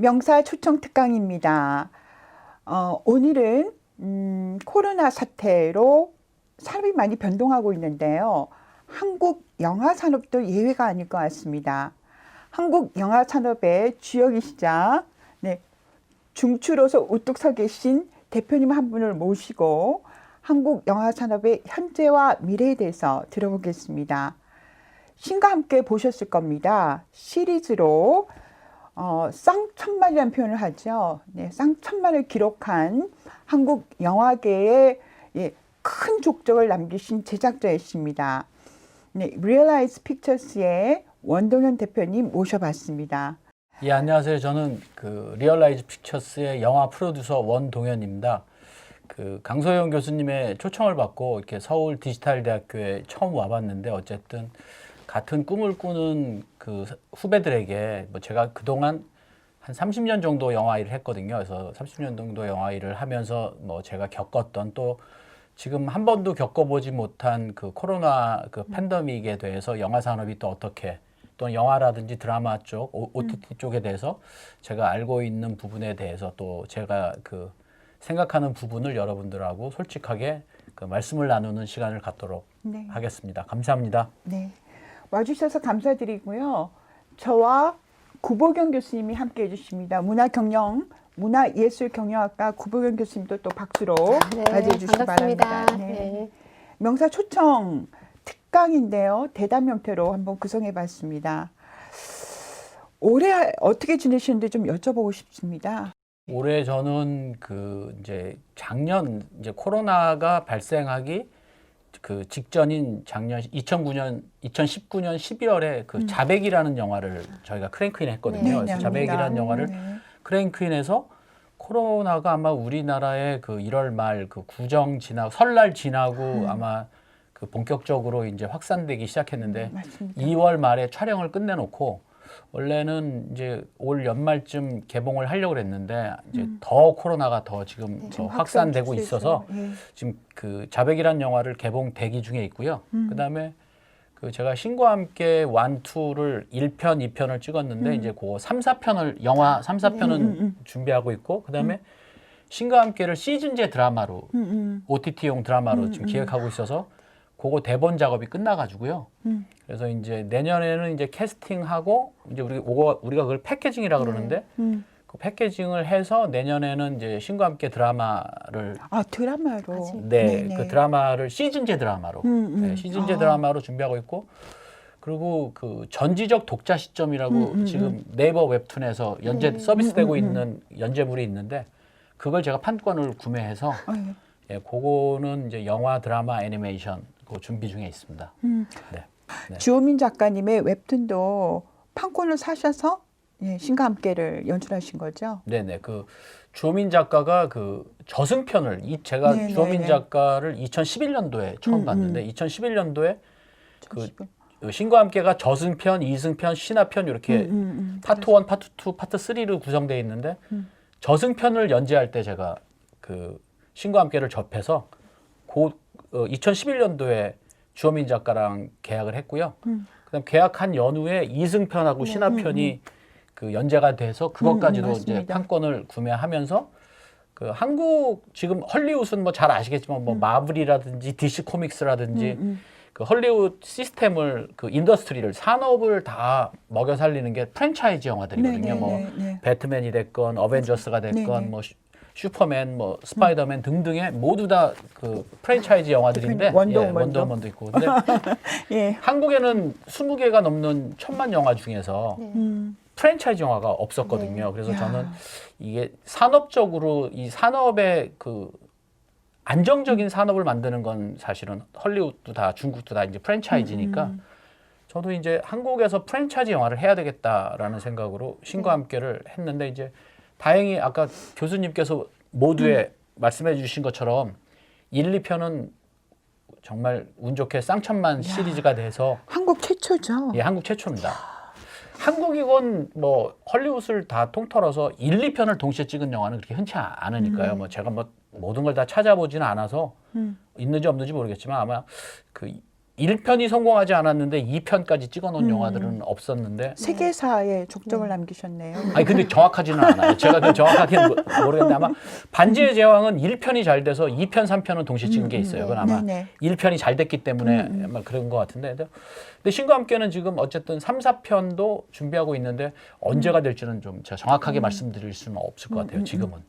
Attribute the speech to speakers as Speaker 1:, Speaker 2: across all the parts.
Speaker 1: 명사 초청 특강입니다. 오늘은 코로나 사태로 산업이 많이 변동하고 있는데요. 한국 영화 산업도 예외가 아닐 것 같습니다. 한국 영화 산업의 주역이시자 중추로서 우뚝 서 계신 대표님 한 분을 모시고 한국 영화 산업의 현재와 미래에 대해서 들어보겠습니다. 신과 함께 보셨을 겁니다. 시리즈로 쌍천만이라는 표현을 하죠. 쌍천만을 기록한 한국 영화계에 큰 족적을 남기신 제작자이십니다. Realize Pictures의 원동현 대표님 모셔봤습니다.
Speaker 2: 예, 안녕하세요. 저는 리얼라이즈 픽처스의 영화 프로듀서 원동현입니다. 강소영 교수님의 초청을 받고 이렇게 서울 디지털대학교에 처음 와봤는데 어쨌든 같은 꿈을 꾸는 후배들에게 제가 그동안 한 30년 정도 영화 일을 했거든요. 그래서 30년 정도 영화 일을 하면서 제가 겪었던 또 지금 한 번도 겪어보지 못한 코로나 팬데믹에 대해서 영화 산업이 또 어떻게 또 영화라든지 드라마 쪽, OTT 쪽에 대해서 제가 알고 있는 부분에 대해서 또 제가 생각하는 부분을 여러분들하고 솔직하게 말씀을 나누는 시간을 갖도록 하겠습니다. 감사합니다.
Speaker 1: 네, 와주셔서 감사드리고요. 저와 구보경 교수님이 함께 해주십니다. 문화예술경영학과 구보경 교수님도 또 박수로 맞이해 주시기 바랍니다. 네. 명사 초청 특강인데요. 대담 형태로 한번 구성해 봤습니다. 올해 어떻게 지내셨는지 좀 여쭤보고 싶습니다.
Speaker 2: 올해 저는 작년 코로나가 발생하기 직전인 작년 2019년 12월에 자백이라는 영화를 저희가 크랭크인 했거든요. 그래서 자백이라는 영화를 크랭크인해서 코로나가 아마 우리나라에 1월 말 구정 지나고 설날 지나고 아마 본격적으로 이제 확산되기 시작했는데
Speaker 1: 맞습니다.
Speaker 2: 2월 말에 촬영을 끝내놓고 원래는 이제 올 연말쯤 개봉을 하려고 했는데 이제 더 코로나가 더 지금 더 확산되고 있어서 지금 자백이라는 영화를 개봉 대기 중에 있고요. 그다음에 제가 신과 함께 1, 2를 1편, 2편을 찍었는데 이제 3, 4편을 영화 3, 4편은 준비하고 있고 그다음에 신과 함께를 시즌제 드라마로 OTT용 드라마로 지금 기획하고 있어서 그거 대본 작업이 끝나가지고요. 그래서 이제 내년에는 이제 캐스팅하고 이제 우리가 그걸 패키징이라 그러는데 그 패키징을 해서 내년에는 이제 신과 함께 드라마를
Speaker 1: 드라마로
Speaker 2: 그 드라마를 시즌제 드라마로 시즌제 드라마로 준비하고 있고 그리고 전지적 독자 시점이라고 지금 네이버 웹툰에서 서비스되고 있는 연재물이 있는데 그걸 제가 판권을 구매해서 그거는 이제 영화, 드라마, 애니메이션 준비 중에 있습니다.
Speaker 1: 주호민 작가님의 웹툰도 판권을 사셔서 신과 함께를 연출하신 거죠?
Speaker 2: 네네. 주호민 작가가 저승편을 제가 주호민 작가를 2011년도에 처음 봤는데 2011년도에 신과 함께가 저승편, 2승편, 신화편 이렇게 파트 1, 파트 2, 파트 3로 구성되어 있는데 저승편을 연재할 때 제가 신과 함께를 접해서 2011년도에 주호민 작가랑 계약을 했고요. 그다음 계약한 연후에 이승편하고 신화편이 연재가 돼서 그것까지도 이제 판권을 구매하면서 한국 지금 헐리우드는 잘 아시겠지만 마블이라든지 DC 코믹스라든지 헐리우드 시스템을 인더스트리를 산업을 다 먹여 살리는 게 프랜차이즈 영화들이거든요. 배트맨이 됐건 어벤져스가 됐건 슈퍼맨, 스파이더맨 등등의 모두 다 프랜차이즈 영화들인데 원더우먼도 있고 근데 한국에는 20개가 넘는 1000만 영화 중에서 프랜차이즈 영화가 없었거든요. 그래서 저는 이게 산업적으로 이 산업의 안정적인 산업을 만드는 건 사실은 헐리우드도 다 중국도 다 이제 프랜차이즈니까 저도 이제 한국에서 프랜차이즈 영화를 해야 되겠다라는 생각으로 신과 함께를 했는데 이제 다행히 아까 교수님께서 모두에 말씀해 주신 것처럼 1, 2편은 정말 운 좋게 쌍천만 시리즈가 돼서
Speaker 1: 한국 최초죠?
Speaker 2: 예, 한국 최초입니다. 한국이건 헐리우드를 다 통틀어서 1, 2편을 동시에 찍은 영화는 그렇게 흔치 않으니까요. 제가 모든 걸 다 찾아보지는 않아서 있는지 없는지 모르겠지만 아마 1편이 성공하지 않았는데 2편까지 찍어놓은 영화들은 없었는데
Speaker 1: 세계사에 족적을 남기셨네요.
Speaker 2: 아니 근데 정확하지는 않아요. 제가 그 정확하게는 모르겠는데 아마 반지의 제왕은 1편이 잘 돼서 2편, 3편은 동시에 찍은 게 있어요. 그건 아마
Speaker 1: 네네.
Speaker 2: 1편이 잘 됐기 때문에 아마 그런 것 같은데 근데 신과 함께는 지금 어쨌든 3, 4편도 준비하고 있는데 언제가 될지는 좀 제가 정확하게 말씀드릴 수는 없을 것 같아요. 지금은.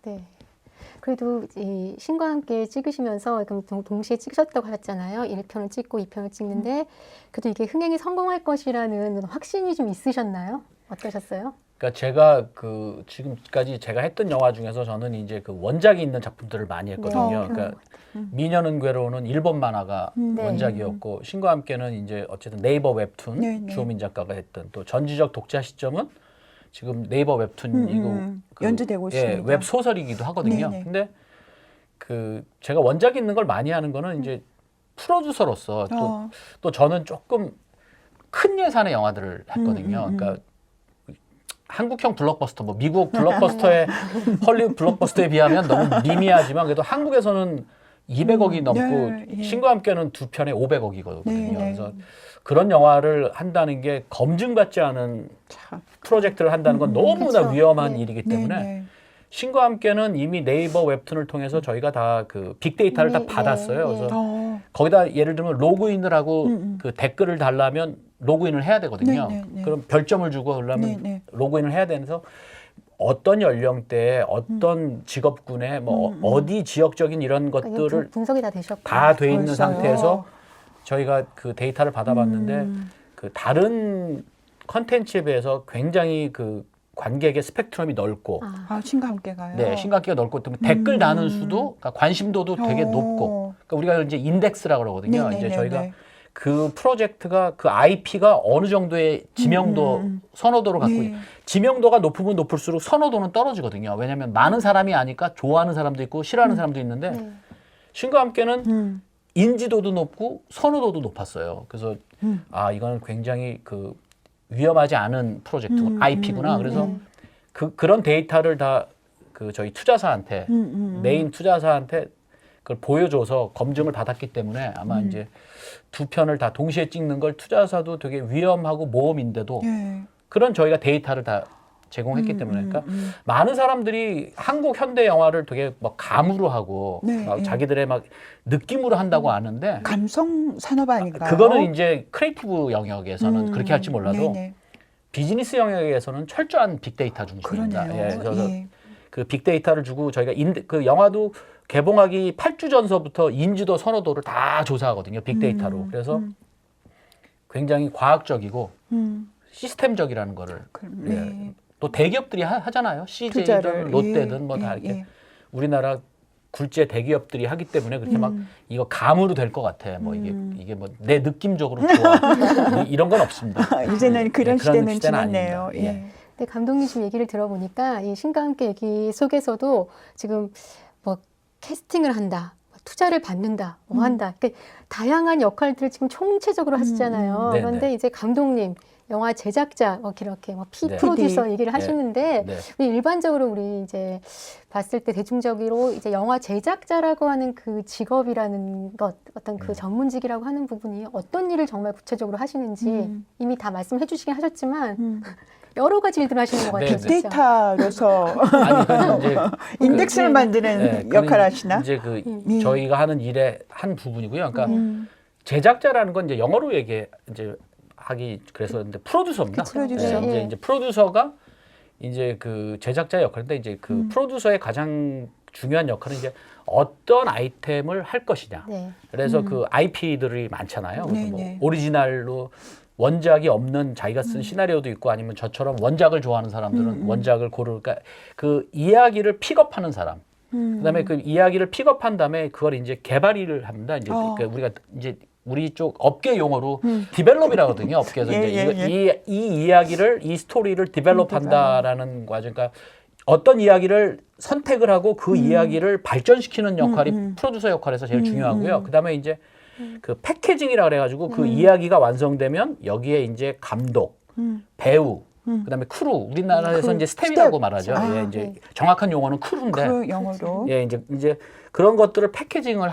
Speaker 3: 네. 그래도 이 신과 함께 찍으시면서 그럼 동시에 찍으셨다고 하셨잖아요. 1편을 찍고 2편을 찍는데 그래도 이게 흥행이 성공할 것이라는 확신이 좀 있으셨나요? 어떠셨어요?
Speaker 2: 그러니까 제가 그 지금까지 제가 했던 영화 중에서 저는 이제 그 원작이 있는 작품들을 많이 했거든요. 그러니까 미녀는 괴로워는 일본 만화가
Speaker 3: 네.
Speaker 2: 원작이었고 신과 함께는 이제 어쨌든 네이버 웹툰
Speaker 1: 네, 네.
Speaker 2: 주호민 작가가 했던 또 전지적 독자 시점은 지금 네이버 웹툰이고
Speaker 1: 연재되고 있습니다.
Speaker 2: 웹 소설이기도 하거든요.
Speaker 1: 네, 네.
Speaker 2: 근데 그 제가 원작 있는 걸 많이 하는 거는 이제 프로듀서로서 또 저는 조금 큰 예산의 영화들을 했거든요. 그러니까 한국형 블록버스터, 뭐 미국 블록버스터의 헐리우드 블록버스터에 비하면 너무 미미하지만 그래도 한국에서는 200억이 넘고
Speaker 1: 네, 예.
Speaker 2: 신과 함께는 2편에 500억이거든요.
Speaker 1: 네, 네.
Speaker 2: 그래서 그런 영화를 한다는 게 검증받지 않은
Speaker 1: 참.
Speaker 2: 프로젝트를 한다는 건 너무나
Speaker 3: 그쵸.
Speaker 2: 위험한
Speaker 3: 네.
Speaker 2: 일이기
Speaker 1: 네,
Speaker 2: 때문에
Speaker 1: 네.
Speaker 2: 신과 함께는 이미 네이버 웹툰을 통해서 저희가 다 그 빅데이터를 다
Speaker 3: 네,
Speaker 2: 받았어요.
Speaker 3: 네,
Speaker 2: 그래서 거기다 예를 들면 로그인을 하고 그 댓글을 달라면 로그인을 해야 되거든요.
Speaker 1: 네, 네, 네.
Speaker 2: 그럼 별점을 주고 그러면
Speaker 1: 네, 네.
Speaker 2: 로그인을 해야 되면서 어떤 연령대에 어떤 직업군에 뭐 어디 지역적인 이런
Speaker 3: 그러니까 이게
Speaker 2: 것들을
Speaker 3: 분석이 다 되셨고
Speaker 2: 다 돼 있는
Speaker 1: 벌써요?
Speaker 2: 상태에서 저희가 그 데이터를 받아봤는데 그 다른 컨텐츠에 비해서 굉장히 그 관객의 스펙트럼이 넓고
Speaker 1: 아, 신과 함께 가요.
Speaker 2: 네, 신각기가 넓고 또 댓글 다는 수도 그러니까 관심도도 되게 높고 그러니까 우리가 이제 인덱스라고 그러거든요.
Speaker 1: 네, 네,
Speaker 2: 이제
Speaker 1: 네,
Speaker 2: 저희가
Speaker 1: 네.
Speaker 2: 그 프로젝트가 그 IP가 어느 정도의 지명도 선호도를 갖고
Speaker 1: 네.
Speaker 2: 지명도가 높으면 높을수록 선호도는 떨어지거든요. 왜냐하면 많은 사람이 아니까 좋아하는 사람도 있고 싫어하는 사람도 있는데
Speaker 3: 네.
Speaker 2: 신과 함께는 인지도도 높고 선호도도 높았어요. 그래서 아 이거는 굉장히 그 위험하지 않은 프로젝트 IP구나. 그래서 그런 데이터를 다 그 저희 투자사한테 메인 투자사한테 그걸 보여줘서 검증을 받았기 때문에 아마 이제 2편을 다 동시에 찍는 걸 투자사도 되게 위험하고 모험인데도
Speaker 1: 네.
Speaker 2: 그런 저희가 데이터를 다 제공했기 때문에 그러니까 많은 사람들이 한국 현대 영화를 되게 막 감으로 하고
Speaker 1: 네,
Speaker 2: 막
Speaker 1: 네.
Speaker 2: 자기들의 막 느낌으로 한다고 아는데
Speaker 1: 감성 산업 아닌가요?
Speaker 2: 그거는 이제 크리에이티브 영역에서는 그렇게 할지 몰라도
Speaker 1: 네네.
Speaker 2: 비즈니스 영역에서는 철저한 빅데이터 중심입니다.
Speaker 1: 그러네요.
Speaker 2: 예, 그래서
Speaker 1: 예.
Speaker 2: 그 빅데이터를 주고 저희가 그 영화도 개봉하기 8주 전서부터 인지도 선호도를 다 조사하거든요. 빅데이터로. 그래서 굉장히 과학적이고 시스템적이라는 거를
Speaker 1: 네.
Speaker 2: 예. 또 대기업들이 하잖아요. CJ든
Speaker 1: 투자를.
Speaker 2: 롯데든
Speaker 1: 예,
Speaker 2: 뭐 다
Speaker 1: 예,
Speaker 2: 이렇게
Speaker 1: 예.
Speaker 2: 우리나라 굴제 대기업들이 하기 때문에 그렇게 막 이거 감으로 될 것 같아. 뭐 이게 뭐 내 느낌적으로 좋아. 이런 건 없습니다.
Speaker 1: 이제는 그런
Speaker 2: 네,
Speaker 1: 시대는
Speaker 2: 시대는
Speaker 1: 지났네요.
Speaker 2: 아닙니다.
Speaker 1: 예.
Speaker 2: 예.
Speaker 3: 네, 감독님 지금 얘기를 들어보니까 이 신과 함께 얘기 속에서도 지금 뭐 캐스팅을 한다, 투자를 받는다, 뭐 한다. 그러니까 다양한 역할들을 지금 총체적으로 하시잖아요.
Speaker 2: 네,
Speaker 3: 그런데
Speaker 2: 네.
Speaker 3: 이제 감독님, 영화 제작자, 뭐 이렇게 뭐
Speaker 2: 네.
Speaker 3: 프로듀서 얘기를
Speaker 2: 네.
Speaker 3: 하시는데
Speaker 2: 네.
Speaker 3: 우리 일반적으로 우리 이제 봤을 때 대중적으로 이제 영화 제작자라고 하는 그 직업이라는 것, 어떤 그 전문직이라고 하는 부분이 어떤 일을 정말 구체적으로 하시는지 이미 다 말씀해 주시긴 하셨지만 여러 가지 일들을 하시는 것 같아요.
Speaker 2: 네,
Speaker 3: 진짜.
Speaker 1: 빅데이터로서
Speaker 2: 아니 그건 이제
Speaker 1: 인덱스를 만드는
Speaker 2: 네,
Speaker 1: 역할
Speaker 2: 그건
Speaker 1: 하시나?
Speaker 2: 이제 그 저희가 하는 일의 한 부분이고요. 그러니까
Speaker 1: 음.
Speaker 2: 제작자라는 건 이제 영어로 이제 하기 그래서 이제 프로듀서입니다.
Speaker 1: 그쵸, 프로듀서.
Speaker 2: 네, 이제 프로듀서가 이제 그 제작자의 역할인데 이제 그 프로듀서의 가장 중요한 역할은 이제 어떤 아이템을 할 것이냐.
Speaker 3: 네.
Speaker 2: 그래서 그 IP들이 많잖아요. 그래서 뭐
Speaker 1: 네네.
Speaker 2: 오리지널로 원작이 없는 자기가 쓴 시나리오도 있고 아니면 저처럼 원작을 좋아하는 사람들은 원작을 고르니까 그 이야기를 픽업하는 사람. 그다음에 그 이야기를 픽업한 다음에 그걸 이제 개발을 합니다. 이제 그러니까 우리가 이제 우리 쪽 업계 용어로 디벨롭이라고 하거든요. 업계에서
Speaker 1: 예,
Speaker 2: 이제
Speaker 1: 예,
Speaker 2: 이 이야기를 이 스토리를 디벨롭한다라는 과정. 그러니까 어떤 이야기를 선택을 하고 그 이야기를 발전시키는 역할이 프로듀서 역할에서 제일 중요하고요. 그다음에 이제 그 패키징이라 그래가지고 그 이야기가 완성되면 여기에 이제 감독, 배우, 그다음에 크루, 우리나라에서 이제 스텝이라고 말하죠.
Speaker 1: 아,
Speaker 2: 예, 이제 정확한 용어는 크루인데,
Speaker 1: 그 영어로.
Speaker 2: 예, 이제 그런 것들을 패키징을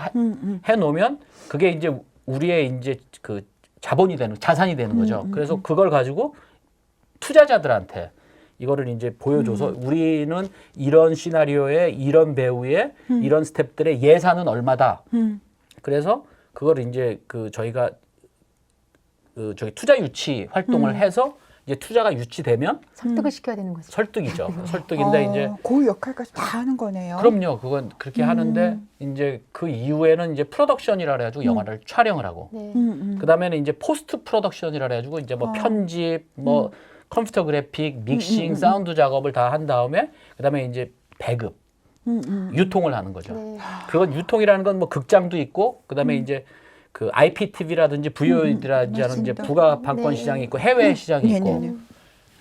Speaker 2: 해 놓으면 그게 이제 우리의 이제 그 자본이 되는 자산이 되는 거죠. 그래서 그걸 가지고 투자자들한테 이거를 이제 보여줘서 우리는 이런 시나리오에 이런 배우의 이런 스텝들의 예산은 얼마다. 그래서 그걸 이제 그 저희가 그 저희 투자 유치 활동을 해서 이제 투자가 유치되면
Speaker 3: 설득을 시켜야 되는 거죠.
Speaker 2: 설득이죠. 설득인데 이제
Speaker 1: 그 역할까지 다 하는 거네요.
Speaker 2: 그럼요. 그건 그렇게 하는데 이제 그 이후에는 이제 프로덕션이라 그래가지고 영화를 촬영을 하고
Speaker 3: 네.
Speaker 2: 그 다음에는 이제 포스트 프로덕션이라 그래가지고 이제 뭐 편집, 뭐 컴퓨터 그래픽, 믹싱, 사운드 작업을 다 한 다음에 그 다음에 이제 배급, 유통을 하는 거죠.
Speaker 3: 네.
Speaker 2: 그건 유통이라는 건 뭐 극장도 있고 그 다음에 이제 그 IPTV라든지 VOD라든지 하는 이제
Speaker 1: 맞습니다.
Speaker 2: 부가 판권
Speaker 3: 네.
Speaker 2: 시장이 있고 해외 시장이 있고
Speaker 1: 네네네.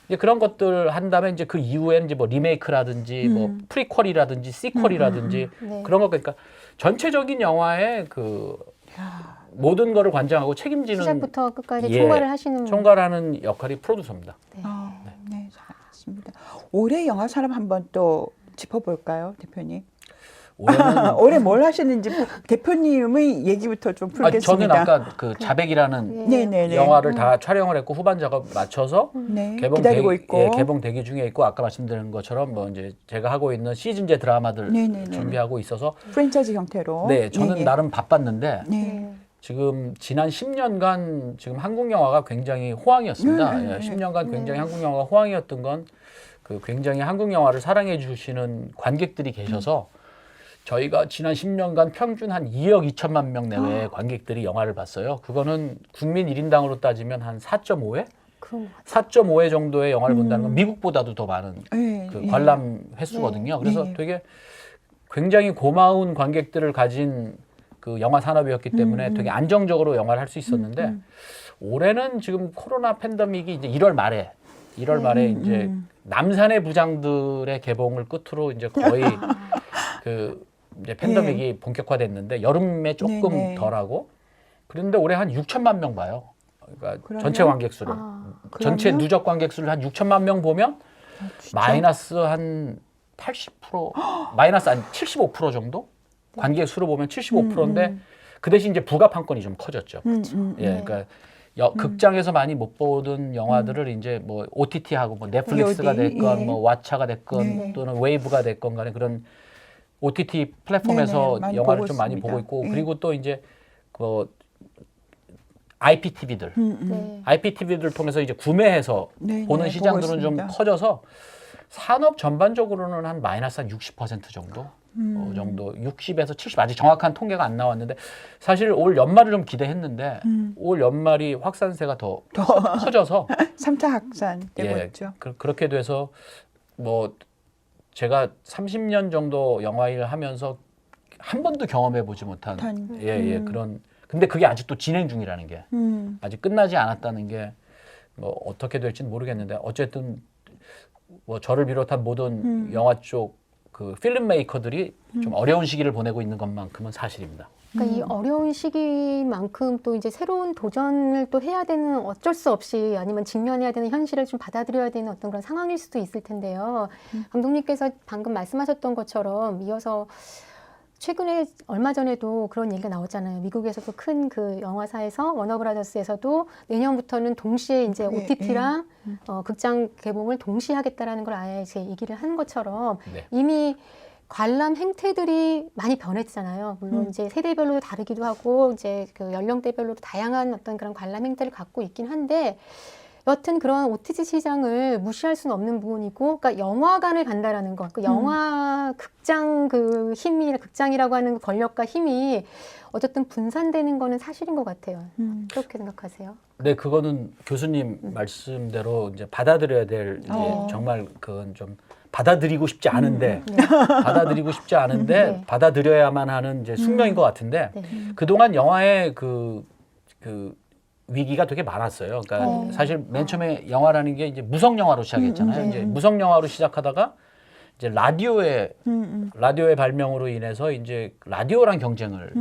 Speaker 2: 이제 그런 것들 한 다음에 이제 그 이후에는 이제 뭐 리메이크라든지 뭐 프리퀄이라든지 시퀄이라든지
Speaker 3: 네.
Speaker 2: 그런 거 그러니까 전체적인 영화의 그 모든 거를 관장하고 책임지는
Speaker 3: 시작부터 끝까지
Speaker 2: 예,
Speaker 3: 총괄을 하시는
Speaker 2: 총괄하는 역할이 프로듀서입니다.
Speaker 3: 네.
Speaker 1: 네, 잘했습니다. 올해 영화 산업 한번 또 짚어볼까요, 대표님?
Speaker 2: 올해는
Speaker 1: 올해 뭘 하시는지 대표님의 얘기부터 좀 풀겠습니다.
Speaker 2: 저는 아까 그 자백이라는
Speaker 1: 네네네.
Speaker 2: 영화를 다 촬영을 했고 후반 작업 맞춰서
Speaker 1: 네,
Speaker 2: 개봉
Speaker 1: 기다리고
Speaker 2: 대기,
Speaker 1: 있고.
Speaker 2: 예, 개봉 대기 중에 있고 아까 말씀드린 것처럼 뭐 이제 제가 하고 있는 시즌제 드라마들
Speaker 1: 네네네.
Speaker 2: 준비하고 있어서
Speaker 1: 프랜차이즈 형태로.
Speaker 2: 네 저는
Speaker 1: 예, 예.
Speaker 2: 나름 바빴는데
Speaker 1: 네.
Speaker 3: 네.
Speaker 2: 지금 지난 10년간 지금 한국 영화가 굉장히 호황이었습니다. 예, 10년간 굉장히 한국 영화가 호황이었던 건 그 굉장히 한국 영화를 사랑해 주시는 관객들이 계셔서 저희가 지난 10년간 평균 한 2억 2천만 명 내외의 관객들이 영화를 봤어요. 그거는 국민 1인당으로 따지면 한 4.5회?
Speaker 3: 그런 것 같아요.
Speaker 2: 4.5회 정도의 영화를 본다는 건 미국보다도 더 많은
Speaker 1: 예,
Speaker 2: 그
Speaker 1: 예.
Speaker 2: 관람 횟수거든요. 그래서
Speaker 1: 예.
Speaker 2: 되게 굉장히 고마운 관객들을 가진 그 영화 산업이었기 때문에 되게 안정적으로 영화를 할 수 있었는데 올해는 지금 코로나 팬데믹이 이제 1월 말에 이제 남산의 부장들의 개봉을 끝으로 이제 거의 그 이제 팬데믹이 본격화됐는데 여름에 조금
Speaker 1: 네네.
Speaker 2: 덜하고 그런데 올해 한 6천만 명 봐요. 그러니까
Speaker 1: 그러면?
Speaker 2: 전체 관객 수를 전체
Speaker 1: 그러면?
Speaker 2: 누적 관객 수를 한 6천만 명 보면
Speaker 1: 진짜?
Speaker 2: 마이너스 한 80% 마이너스 한 75% 정도 관객 수로 보면 75%인데 그 대신 이제 부가 판권이 좀 커졌죠. 예, 그러니까 극장에서 많이 못 보던 영화들을 이제 뭐 OTT하고 뭐 넷플릭스가
Speaker 1: VOD,
Speaker 2: 됐건
Speaker 1: 예.
Speaker 2: 뭐 왓챠가 됐건
Speaker 1: 네.
Speaker 2: 또는 웨이브가 됐건 간에 그런 OTT 플랫폼에서
Speaker 1: 네네, 많이
Speaker 2: 영화를
Speaker 1: 보고
Speaker 2: 좀 많이
Speaker 1: 있습니다.
Speaker 2: 보고 있고
Speaker 1: 예.
Speaker 2: 그리고 또 이제 그 IPTV들
Speaker 3: 네.
Speaker 2: IPTV들 통해서 이제 구매해서
Speaker 1: 네,
Speaker 2: 보는
Speaker 1: 네,
Speaker 2: 시장들은
Speaker 1: 보고
Speaker 2: 좀
Speaker 1: 있습니다.
Speaker 2: 커져서 산업 전반적으로는 한 마이너스 한 60% 정도 정도 60에서 70 아직 정확한 통계가 안 나왔는데 사실 올 연말을 좀 기대했는데 올 연말이 확산세가 더 커져서
Speaker 1: 3차 확산 되고
Speaker 2: 예,
Speaker 1: 있죠.
Speaker 2: 그렇게 돼서 뭐 제가 30년 정도 영화 일을 하면서 한 번도 경험해 보지 못한 예, 그런 근데 그게 아직도 진행 중이라는 게 아직 끝나지 않았다는 게 뭐 어떻게 될지는 모르겠는데 어쨌든 뭐 저를 비롯한 모든 영화 쪽 그 필름 메이커들이 좀 어려운 시기를 보내고 있는 것만큼은 사실입니다.
Speaker 3: 그러니까 이 어려운 시기만큼 또 이제 새로운 도전을 또 해야 되는 어쩔 수 없이 아니면 직면해야 되는 현실을 좀 받아들여야 되는 어떤 그런 상황일 수도 있을 텐데요. 감독님께서 방금 말씀하셨던 것처럼 이어서 최근에 얼마 전에도 그런 얘기가 나왔잖아요. 미국에서도 큰 그 영화사에서 워너브라더스에서도 내년부터는 동시에 이제
Speaker 1: 예,
Speaker 3: OTT랑 극장 개봉을 동시에 하겠다라는 걸 아예 이제 얘기를 한 것처럼
Speaker 2: 네.
Speaker 3: 이미 관람 행태들이 많이 변했잖아요. 물론 이제 세대별로 다르기도 하고 이제 그 연령대별로도 다양한 어떤 그런 관람 행태를 갖고 있긴 한데 여튼 그런 OTT 시장을 무시할 수는 없는 부분이고, 그러니까 영화관을 간다라는 것, 그 영화 극장 그 힘이 극장이라고 하는 그 권력과 힘이 어쨌든 분산되는 거는 사실인 것 같아요. 그렇게 생각하세요?
Speaker 2: 네, 그거는 교수님 말씀대로 이제 받아들여야 될 이제 정말 그건 좀 받아들이고 싶지 않은데 받아들이고 싶지 않은데
Speaker 3: 네.
Speaker 2: 받아들여야만 하는 이제 숙명인 것 같은데
Speaker 3: 네.
Speaker 2: 그동안 영화의 그 위기가 되게 많았어요. 그러니까 사실 맨 처음에 영화라는 게 이제 무성 영화로 시작했잖아요. 이제 무성 영화로 시작하다가 이제 라디오의 발명으로 인해서 이제 라디오랑 경쟁을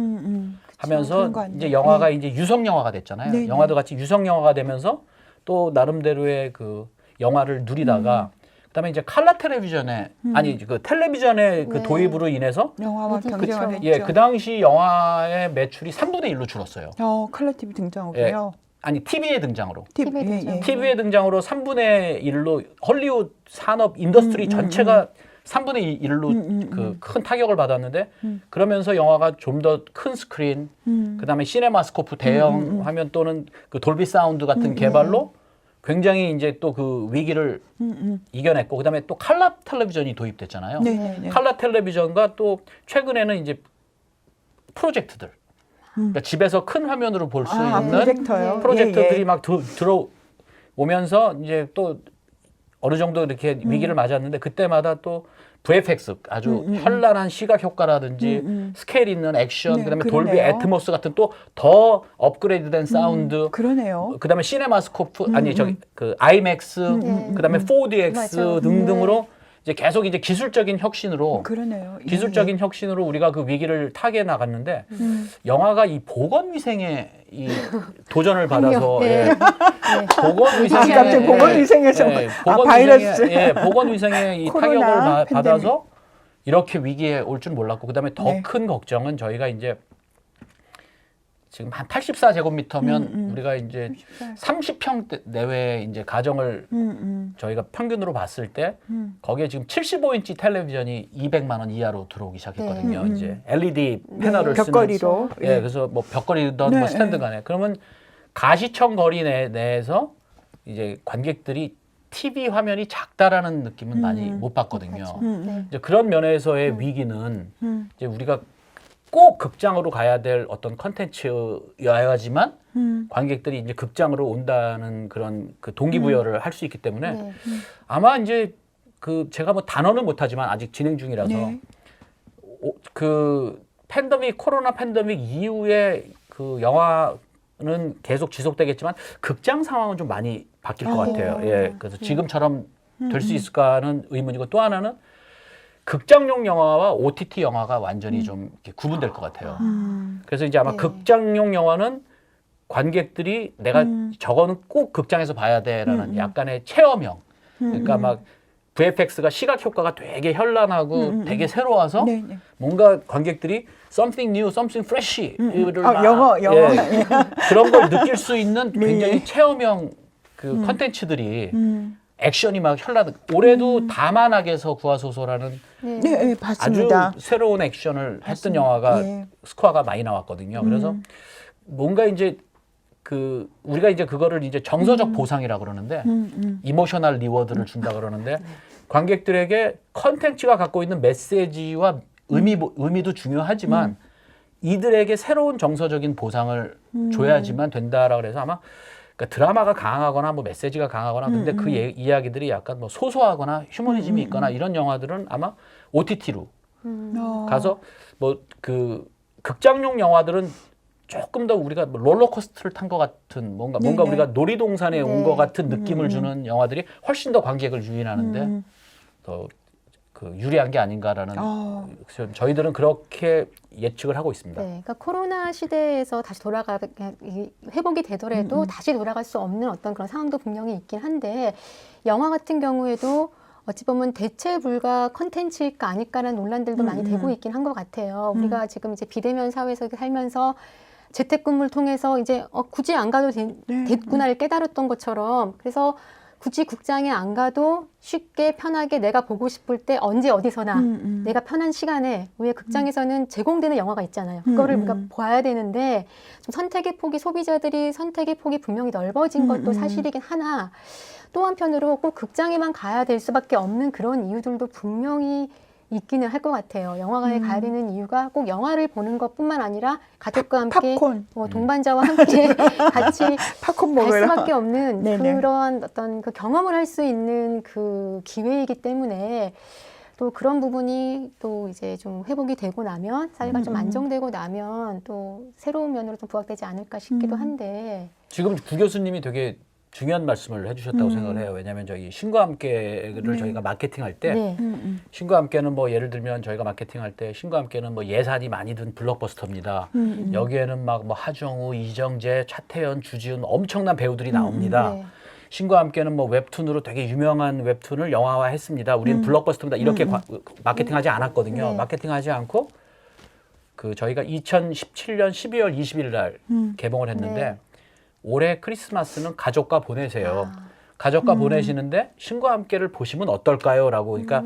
Speaker 2: 하면서
Speaker 1: 그런 거 같네요.
Speaker 2: 이제 영화가 이제 유성 영화가 됐잖아요.
Speaker 1: 네,
Speaker 2: 영화도 같이 유성 영화가 되면서 또 나름대로의 그 영화를 누리다가 그다음에 이제 칼라 텔레비전에 아니 그 텔레비전의 그
Speaker 3: 네.
Speaker 2: 도입으로 인해서
Speaker 1: 영화와
Speaker 3: 그쵸.
Speaker 1: 경쟁을 했죠.
Speaker 2: 예, 그 당시 영화의 매출이 3분의 1로 줄었어요.
Speaker 1: 컬러 TV 등장하고요.
Speaker 2: 아니 TV의 등장으로.
Speaker 3: TV의 등장.
Speaker 2: TV의 등장으로 3분의 1로 헐리우드 산업 인더스트리 전체가 3분의 1로 그 큰 타격을 받았는데 그러면서 영화가 좀 더 큰 스크린, 그다음에 시네마스코프 대형 화면 또는 그 돌비 사운드 같은 개발로 굉장히 이제 또 그 위기를 이겨냈고 그다음에 또 칼라 텔레비전이 도입됐잖아요.
Speaker 1: 네네네.
Speaker 2: 칼라 텔레비전과 또 최근에는 이제 프로젝트들. 그러니까 집에서 큰 화면으로 볼 수 있는
Speaker 1: 프로젝터요.
Speaker 2: 프로젝터들이
Speaker 1: 예, 예.
Speaker 2: 막 들어오면서 이제 또 어느 정도 이렇게 위기를 맞았는데 그때마다 또 VFX 아주 현란한 시각 효과라든지 스케일 있는 액션
Speaker 1: 네,
Speaker 2: 그다음에
Speaker 1: 그러네요.
Speaker 2: 돌비 애트모스 같은 또 더 업그레이드된 사운드
Speaker 1: 그러네요.
Speaker 2: 그다음에 시네마스코프 아니 저기 그 IMAX 그다음에 4DX
Speaker 3: 맞아.
Speaker 2: 등등으로 이제 계속 이제 기술적인 혁신으로
Speaker 1: 그러네요. 예,
Speaker 2: 기술적인 혁신으로 우리가 그 위기를 타개해 나갔는데 영화가 이 보건 위생에 이 도전을 받아서
Speaker 3: 네.
Speaker 2: 예.
Speaker 3: 네.
Speaker 2: 보건 위생에
Speaker 1: 갑자기 보건 위생에서 바이러스.
Speaker 2: 보건 위생에 이
Speaker 1: 코로나,
Speaker 2: 타격을
Speaker 1: 팬데믹.
Speaker 2: 받아서 이렇게 위기에 올 줄 몰랐고 그다음에 더
Speaker 1: 네.
Speaker 2: 큰 걱정은 저희가 이제 지금 한 84제곱미터면 우리가 이제 30평 내외 이제 가정을 저희가 평균으로 봤을 때 거기에 지금 75인치 텔레비전이 200만 원 이하로 들어오기 시작했거든요. 이제 LED 패널을 쓰는
Speaker 1: 벽걸이로.
Speaker 2: 예, 그래서 뭐 벽걸이든
Speaker 1: 네,
Speaker 2: 뭐 스탠드 간에 그러면 가시청 거리 내에서 이제 관객들이 TV 화면이 작다라는 느낌은 많이 못 받거든요.
Speaker 3: 네.
Speaker 2: 이제 그런 면에서의 위기는 이제 우리가 꼭 극장으로 가야 될 어떤 컨텐츠여야지만 관객들이 이제 극장으로 온다는 그런 그 동기부여를 할 수 있기 때문에
Speaker 3: 네.
Speaker 2: 아마 이제 그 제가 뭐 단어는 못하지만 아직 진행 중이라서
Speaker 1: 네.
Speaker 2: 그 팬데믹 코로나 팬데믹 이후에 그 영화는 계속 지속되겠지만 극장 상황은 좀 많이 바뀔 것 같아요. 예, 그래서 지금처럼 될 수 있을까 하는 의문이고 또 하나는 극장용 영화와 OTT 영화가 완전히 좀 이렇게 구분될 것 같아요. 그래서 이제 아마
Speaker 3: 네.
Speaker 2: 극장용 영화는 관객들이 내가 저거는 꼭 극장에서 봐야 돼라는 약간의 체험형. 그러니까 막 VFX가 시각 효과가 되게 현란하고 되게 새로워서
Speaker 1: 네, 네.
Speaker 2: 뭔가 관객들이 something new, something fresh를 막,
Speaker 1: 영어.
Speaker 2: 예, 그런 걸 느낄 수 있는
Speaker 1: 네.
Speaker 2: 굉장히 체험형 그 컨텐츠들이 액션이 막 현란. 올해도 다만악에서 구하소서라는
Speaker 3: 네.
Speaker 1: 네, 네, 봤습니다.
Speaker 2: 아주 새로운 액션을 했던 영화가
Speaker 1: 예.
Speaker 2: 스코어가 많이 나왔거든요. 그래서 뭔가 이제 그 우리가 이제 그거를 이제 정서적 보상이라 그러는데 이모셔널 리워드를 준다 그러는데 관객들에게 컨텐츠가 갖고 있는 메시지와 의미도 중요하지만 이들에게 새로운 정서적인 보상을 줘야지만 된다라고 그래서 아마 그러니까 드라마가 강하거나 뭐 메시지가 강하거나 근데 그 이야기들이 약간 뭐 소소하거나 휴머니즘이 있거나 이런 영화들은 아마 OTT로 가서 뭐 그 극장용 영화들은 조금 더 우리가 뭐 롤러코스터를 탄 것 같은 뭔가
Speaker 1: 네네.
Speaker 2: 우리가 놀이동산에 온
Speaker 3: 네.
Speaker 2: 것 같은 느낌을 주는 영화들이 훨씬 더 관객을 유인하는데 더 그 유리한 게 아닌가라는 그래서 저희들은 그렇게 예측을 하고 있습니다.
Speaker 3: 네, 그러니까 코로나 시대에서 다시 회복이 되더라도 다시 돌아갈 수 없는 어떤 그런 상황도 분명히 있긴 한데 영화 같은 경우에도 어찌 보면 대체 불가 컨텐츠일까 아닐까라는 논란들도 많이 되고 있긴 한 것 같아요. 우리가 지금 이제 비대면 사회에서 살면서 재택근무를 통해서 이제 굳이 안 가도 됐구나를 깨달았던 것처럼 그래서 굳이 극장에 안 가도 쉽게 편하게 내가 보고 싶을 때 언제 어디서나 내가 편한 시간에 왜 극장에서는 제공되는 영화가 있잖아요. 그거를 우리가 봐야 되는데 좀 선택의 폭이 소비자들이 선택의 폭이 분명히 넓어진 것도 사실이긴 하나 또 한편으로 꼭 극장에만 가야 될 수밖에 없는 그런 이유들도 분명히 있기는 할 것 같아요. 영화관에 가야 되는 이유가 꼭 영화를 보는 것뿐만 아니라 가족과 함께
Speaker 1: 팝콘.
Speaker 3: 동반자와 함께 같이
Speaker 1: 팝콘
Speaker 3: 갈
Speaker 1: 먹으러.
Speaker 3: 수밖에 없는
Speaker 1: 네네.
Speaker 3: 그런 어떤 그 경험을 할 수 있는 그 기회이기 때문에 또 그런 부분이 또 이제 좀 회복이 되고 나면 사회가 좀 안정되고 나면 또 새로운 면으로 좀 부각되지 않을까 싶기도 한데
Speaker 2: 지금 구 교수님이 되게 중요한 말씀을 해주셨다고 생각을 해요. 왜냐하면 저희 신과 함께를 저희가 마케팅할 때
Speaker 3: 네.
Speaker 2: 신과 함께는 뭐 예를 들면 저희가 마케팅할 때 신과 함께는 뭐 예산이 많이 든 블록버스터입니다. 여기에는 막 뭐 하정우, 이정재, 차태현, 주지훈 엄청난 배우들이 나옵니다.
Speaker 3: 네.
Speaker 2: 신과 함께는 뭐 웹툰으로 되게 유명한 웹툰을 영화화했습니다. 우리는 블록버스터입니다. 이렇게 마케팅하지 않았거든요.
Speaker 3: 네.
Speaker 2: 마케팅하지 않고 그 저희가 2017년 12월 20일 날 개봉을 했는데
Speaker 3: 네.
Speaker 2: 올해 크리스마스는 가족과 보내세요.
Speaker 3: 아.
Speaker 2: 가족과 보내시는데 신과 함께를 보시면 어떨까요?라고. 그러니까